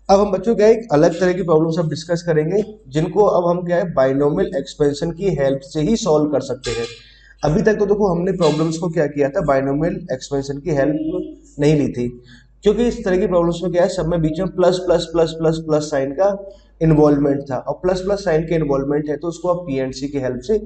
अब हम बच्चों क्या है एक अलग तरह की प्रॉब्लम्स अब डिस्कस करेंगे, जिनको अब हम क्या है बाइनोमियल एक्सपेंशन की हेल्प से ही सॉल्व कर सकते हैं। अभी तक तो देखो हमने प्रॉब्लम्स को क्या किया था, बाइनोमियल एक्सपेंशन की हेल्प नहीं ली थी, क्योंकि इस तरह की प्रॉब्लम्स में क्या है सब में बीच में plus plus plus plus plus sign का इन्वॉल्वमेंट था, और प्लस प्लस साइन के इन्वॉल्वमेंट है तो उसको आप पी एंड सी की हेल्प से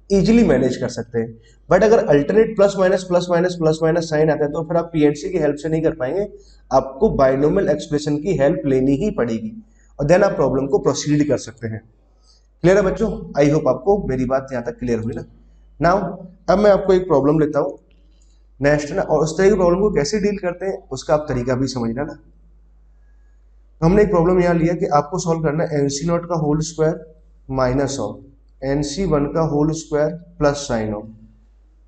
इजीली मैनेज कर सकते हैं। बट अगर alternate plus minus plus minus plus minus sign आता है तो फिर आप पीएनसी की हेल्प से नहीं कर पाएंगे, आपको बाइनोमियल एक्सप्रेशन की हेल्प लेनी ही पड़ेगी, और देन आप प्रॉब्लम को प्रोसीड कर सकते हैं। क्लियर है बच्चों, आई होप आपको मेरी बात यहाँ तक क्लियर हुई ना। नाउ अब मैं आपको एक प्रॉब्लम लेता हूँ नेक्स्ट ना, और उस तरह की प्रॉब्लम को कैसे डील करते हैं उसका आप तरीका भी समझना ना। हमने एक प्रॉब्लम यहाँ लिया कि आपको सॉल्व करना है एनसी नॉट का whole square minus of NC1 का whole square plus sign of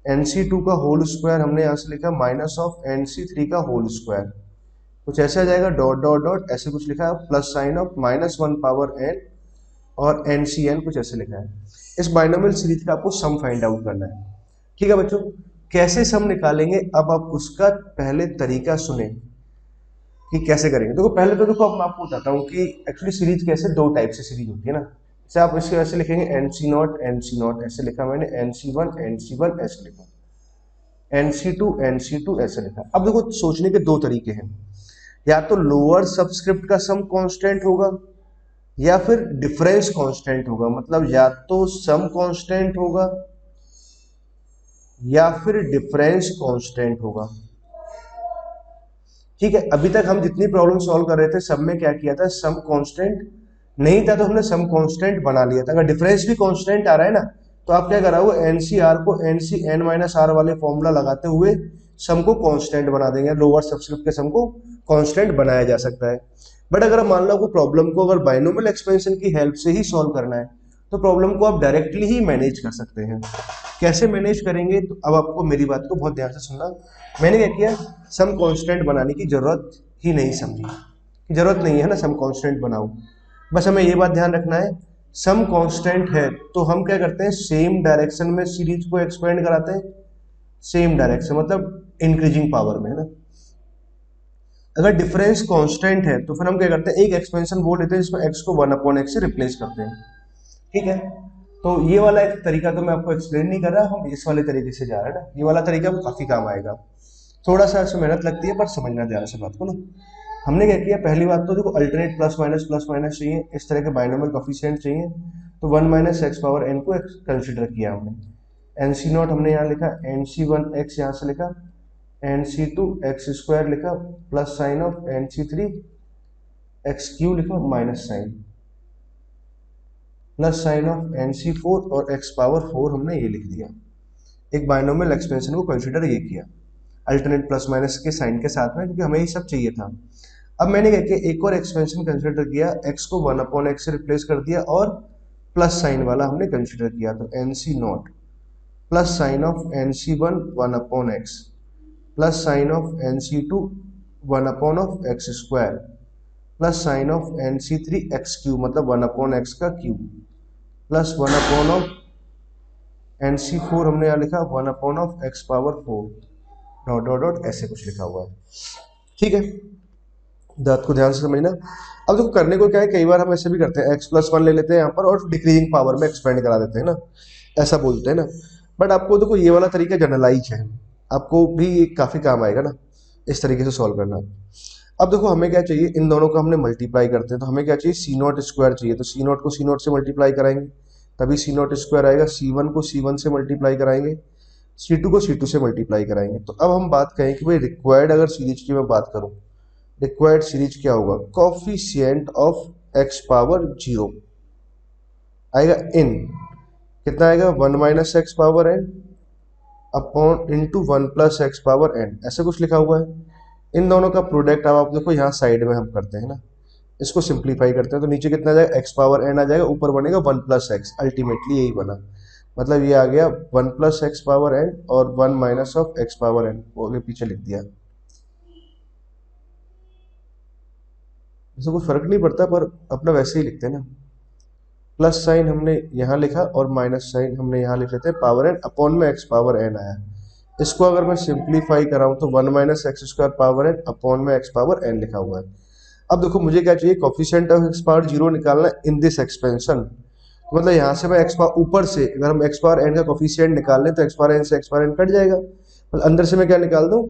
NC2 का होल स्क्वायर, हमने यहाँ से लिखा माइनस ऑफ NC3 का होल स्क्वायर, कुछ ऐसे आ जाएगा डॉट डॉट डॉट ऐसे कुछ लिखा है, plus sign of -1 power n और NCN कुछ ऐसे लिखा है। इस बाइनोमियल सीरीज का आपको सम फाइंड आउट करना है, ठीक है बच्चों। कैसे सम निकालेंगे अब आप उसका पहले तरीका सुने कि कैसे करेंगे। देखो पहले तो देखो अब मैं आपको बताता हूँ कि एक्चुअली सीरीज कैसे दो टाइप से सीरीज होती है ना, जैसे आप इसके ऐसे लिखेंगे NC0 ऐसे लिखा मैंने, NC1 ऐसे लिखा, NC2 ऐसे लिखा। अब देखो सोचने के दो तरीके हैं, या तो लोअर सबस्क्रिप्ट का सम कांस्टेंट होगा या फिर डिफरेंस कांस्टेंट होगा, मतलब या तो सम कांस्टेंट होगा या फिर डिफरेंस कांस्टेंट होगा, ठीक है। अभी तक हम जितनी प्रॉब्लम सॉल्व कर रहे थे सब में क्या किया था, सम कांस्टेंट नहीं था तो हमने सम कांस्टेंट बना लिया था। अगर डिफरेंस भी कांस्टेंट आ रहा है ना तो आप क्या करा, वो NCR को NCn-r वाले फॉर्मूला लगाते हुए सम को कांस्टेंट बना देंगे, लोअर सबस्क्रिप्ट के सम को कांस्टेंट बनाया जा सकता है। बट अगर मान लो आपको प्रॉब्लम को अगर बाइनोमियल एक्सपेंशन की हेल्प से ही सॉल्व करना है तो प्रॉब्लम को आप डायरेक्टली ही मैनेज कर सकते हैं। कैसे मैनेज करेंगे, तो अब आपको मेरी बात को बहुत ध्यान से सुनना। मैंने क्या किया, सम कांस्टेंट बनाने की जरूरत ही नहीं समझी, कि जरूरत नहीं है ना सम कांस्टेंट बनाओ, बस हमें ये बात ध्यान रखना है सम कांस्टेंट है तो हम क्या करते हैं, सेम डायरेक्शन में सीरीज को एक्सपेंड कराते हैं। सेम डायरेक्शन मतलब इंक्रीजिंग पावर में, है ना। अगर डिफरेंस कांस्टेंट है तो फिर हम क्या करते हैं, एक एक्सपेंशन वो लेते हैं जिसमें x को 1/x से रिप्लेस करते हैं, ठीक है। तो ये वाला एक तरीका तो मैं आपको एक्सप्लेन नहीं कर रहा, हम इस वाले तरीके से जा रहे हैं ना, ये वाला तरीका काफी काम आएगा। थोड़ा सा इसमें मेहनत लगती है पर समझना ध्यान से बात को ना। हमने क्या किया, पहली बात तो देखो अल्टरनेट प्लस माइनस चाहिए, इस तरह के बाइनोमियल कोफिशिएंट चाहिए, तो 1 - x पावर n को कंसिडर किया हमने। एन सी नॉट हमने यहाँ लिखा, एन सी वन एक्स यहाँ से लिखा, N C two x square लिखा, plus sign of n C three x cube लिखा, minus sign, plus sign of n C four और एक्स पावर 4 हमने ये लिख दिया। एक बाइनोमियल एक्सपेंशन को कंसिडर ये किया अल्टरनेट प्लस माइनस के साइन के साथ में, क्योंकि हमें ये सब चाहिए था। अब मैंने क्या किया, एक और एक्सपेंशन कंसिडर किया, x को 1/x से रिप्लेस कर दिया और प्लस साइन वाला हमने कंसिडर किया, तो n C not plus sign of n C one 1/x plus sign of n C two 1/x square plus sign of n C three x cube मतलब 1/x का क्यूब प्लस 1/ऑफ एन सी फोर हमने यहाँ लिखा 1/x power 4 dot dot dot ऐसे कुछ लिखा हुआ है, ठीक है। बात को ध्यान से समझना। अब देखो करने को क्या है, कई बार हम ऐसे भी करते हैं, x+1 ले लेते हैं यहाँ पर और डिक्रीजिंग पावर में एक्सपेंड करा देते हैं ना, ऐसा बोलते हैं ना। बट आपको देखो ये वाला तरीका जनरलाइज है, आपको भी काफी काम आएगा ना इस तरीके से सॉल्व करना। अब देखो हमें क्या चाहिए, इन दोनों को हमने मल्टीप्लाई करते हैं तो हमें क्या चाहिए, सी नॉट स्क्वायर चाहिए, तो सी नॉट को सी नॉट से मल्टीप्लाई कराएंगे तभी सी नॉट स्क्वायर आएगा, सी वन को सी वन से मल्टीप्लाई कराएंगे, सी टू को सी टू से मल्टीप्लाई कराएंगे। तो अब हम बात करें कि भाई रिक्वायर्ड अगर सीरीज की मैं बात करूं, रिक्वायर्ड सीरीज क्या होगा, कोफिशिएंट ऑफ एक्स पावर 0 आएगा इन कितना आएगा 1 - x power n upon into 1 + x power n, ऐसे कुछ लिखा हुआ है। इन दोनों का प्रोडक्ट अब आप देखो यहाँ साइड में हम करते हैं ना, इसको सिंप्लीफाई करते हैं तो नीचे कितना आ जाएगा, x पावर n आ जाएगा, ऊपर बनेगा 1 + x, अल्टीमेटली यही बना, मतलब ये आ गया 1 + x पावर n और 1 - ऑफ x पावर n, वो आगे पीछे लिख दिया। इससे कुछ फर्क नहीं पड़ता पर अपना वैसे ही लिखते हैं ना, प्लस साइन हमने यहाँ लिखा और माइनस साइन हमने यहाँ लिख लेते हैं, पावर n अपॉन में x पावर n आया। इसको अगर मैं सिंप्लीफाई कराऊं तो 1 - x square power n upon में x पावर n लिखा हुआ है। अब देखो मुझे क्या चाहिए, कोफिशिएंट ऑफ x पावर 0 निकालना इन दिस एक्सपेंशन, तो मतलब यहाँ से मैं x पावर ऊपर से अगर हम x पावर n का कोफिशिएंट निकाल लें तो x पावर n से x पावर n कट जाएगा, मतलब अंदर से मैं क्या निकाल दूं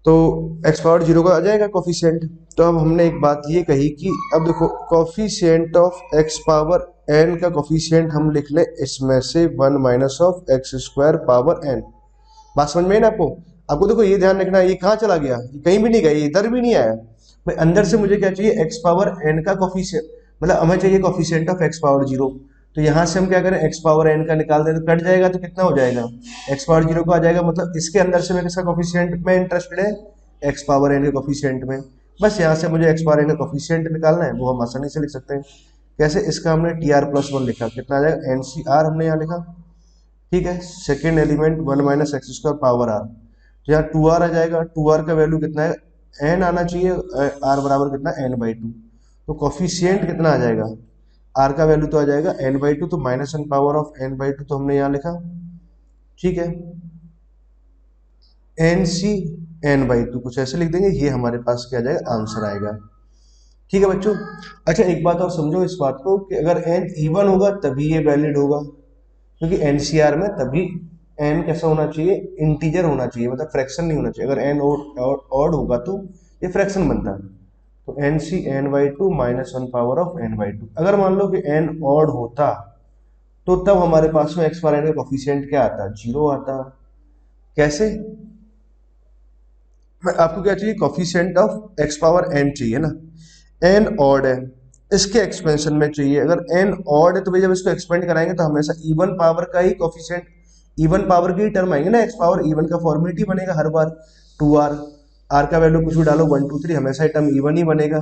तो x पावर 0 का आ जाएगा कोफिशिएंट। तो अब हमने एक बात ये कही कि अब देखो coefficient of x power n का कोफिशिएंट हम लिख लें इसमें से 1 - of x square power n। बात समझ में ना आपको, आपको देखो ये ध्यान रखना, ये कहाँ चला गया, ये कहीं भी नहीं गया, ये इधर भी नहीं आया भाई। अंदर से मुझे क्या चाहिए, x पावर n का कोफिशिएंट, मतलब हमें चाहिए कोफिशिएंट ऑफ x पावर 0, तो यहाँ से हम क्या करें, x पावर n का निकाल दें तो कट जाएगा, तो कितना हो जाएगा, x पावर 0 को आ जाएगा, मतलब इसके अंदर से मैं किसका कोफिशिएंट में इंटरेस्टेड है, x पावर n के कोफिशिएंट में। बस यहाँ से मुझे x पावर n का कोफिशिएंट निकालना है, वो हम आसानी से लिख सकते हैं। कैसे, इसका हमने tr+1 लिखा, कितना आ जाएगा, ncr हमने यहाँ लिखा, ठीक है। Second element 1 - x square power r, तो यहाँ 2r आ जाएगा, 2r का वैल्यू कितना है, n आना चाहिए, r बराबर कितना n/2, तो कोफिशिएंट कितना आ जाएगा, r का वैल्यू तो आ जाएगा n/2, तो -1 पावर ऑफ n/2 तो हमने यहाँ लिखा, ठीक है। nc n/2 कुछ ऐसे लिख देंगे, ये हमारे पास क्या जाएगा, आंसर आएगा, ठीक है बच्चों। अच्छा एक बात और समझो इस बात को कि अगर n इवन होगा तभी ये वैलिड होगा, क्योंकि एनसीआर में तभी n कैसा होना चाहिए, इंटीजर होना चाहिए, मतलब फ्रैक्शन नहीं होना चाहिए। अगर n ऑड होगा तो ये फ्रैक्शन बनता है, तो nc n/2 -1 power of n/2। अगर मान लो कि n ऑड होता तो तब हमारे पास में x पावर n का कोफिशिएंट क्या आता, 0 आता। कैसे, आपको क्या चाहिए, coefficient of x power n चाहिए ना, n ऑड है, इसके एक्सपेंशन में चाहिए। अगर n ऑड है तो भाई जब इसको एक्सपेंड कराएंगे तो हमेशा इवन पावर का ही कोफिशिएंट, इवन पावर के ही टर्म आएंगे ना, x पावर इवन का फॉर्मेट ही बनेगा हर बार, 2r, r का वैल्यू कुछ भी डालो 1 2 3, हमेशा ही टर्म इवन ही बनेगा,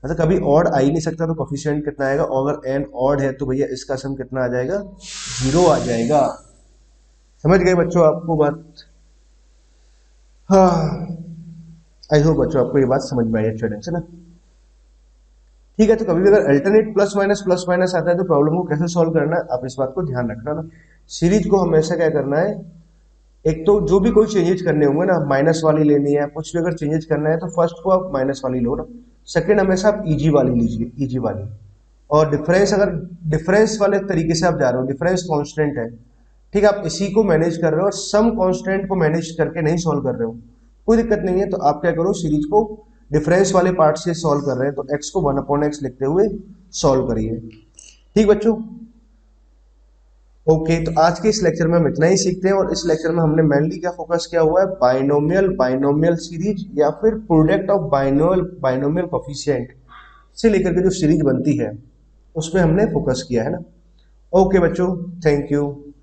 मतलब कभी ऑड आ ही नहीं सकता, तो कोफिशिएंट कितना आएगा, अगर n ऑड है तो भैया इसका सम कितना आ जाएगा, 0 आ जाएगा। समझ गए बच्चों आपको बात? हाँ, आई होप बच्चों आपको ये बात समझ में आई स्टूडेंट्स, है ना? ठीक है, तो कभी भी अगर अल्टरनेट प्लस माइनस आता है तो प्रॉब्लम को कैसे सॉल्व करना है, आप इस बात को ध्यान रखना ना। सीरीज को हमेशा क्या करना है, एक तो जो भी कोई चेंजेस करने होंगे ना, माइनस वाली लेनी है, कुछ भी अगर चेंजेस करना है तो फर्स्ट को आप माइनस वाली लो ना, सेकंड हमेशा आप इजी वाली लीजिए, इजी वाली। और डिफरेंस, अगर डिफरेंस वाले तरीके से आप जा रहे हो, डिफरेंस कांस्टेंट है, ठीक है, आप इसी को मैनेज कर रहे हो और सम कांस्टेंट को मैनेज करके नहीं सॉल्व कर रहे हो, कोई दिक्कत नहीं है। तो आप क्या करो, सीरीज को डिफरेंस वाले पार्ट से सॉल्व कर रहे हैं तो एक्स को 1/x लिखते हुए सॉल्व करिए। ठीक बच्चों, ओके, तो आज के इस लेक्चर में हम इतना ही सीखते हैं। और इस लेक्चर में हमने मेनली क्या फोकस किया हुआ है, बाइनोमियल बाइनोमियल सीरीज या फिर product of binomial binomial coefficient से लेकर के जो सीरीज बनती है उस पर हमने फोकस किया है ना। ओके बच्चों, थैंक यू।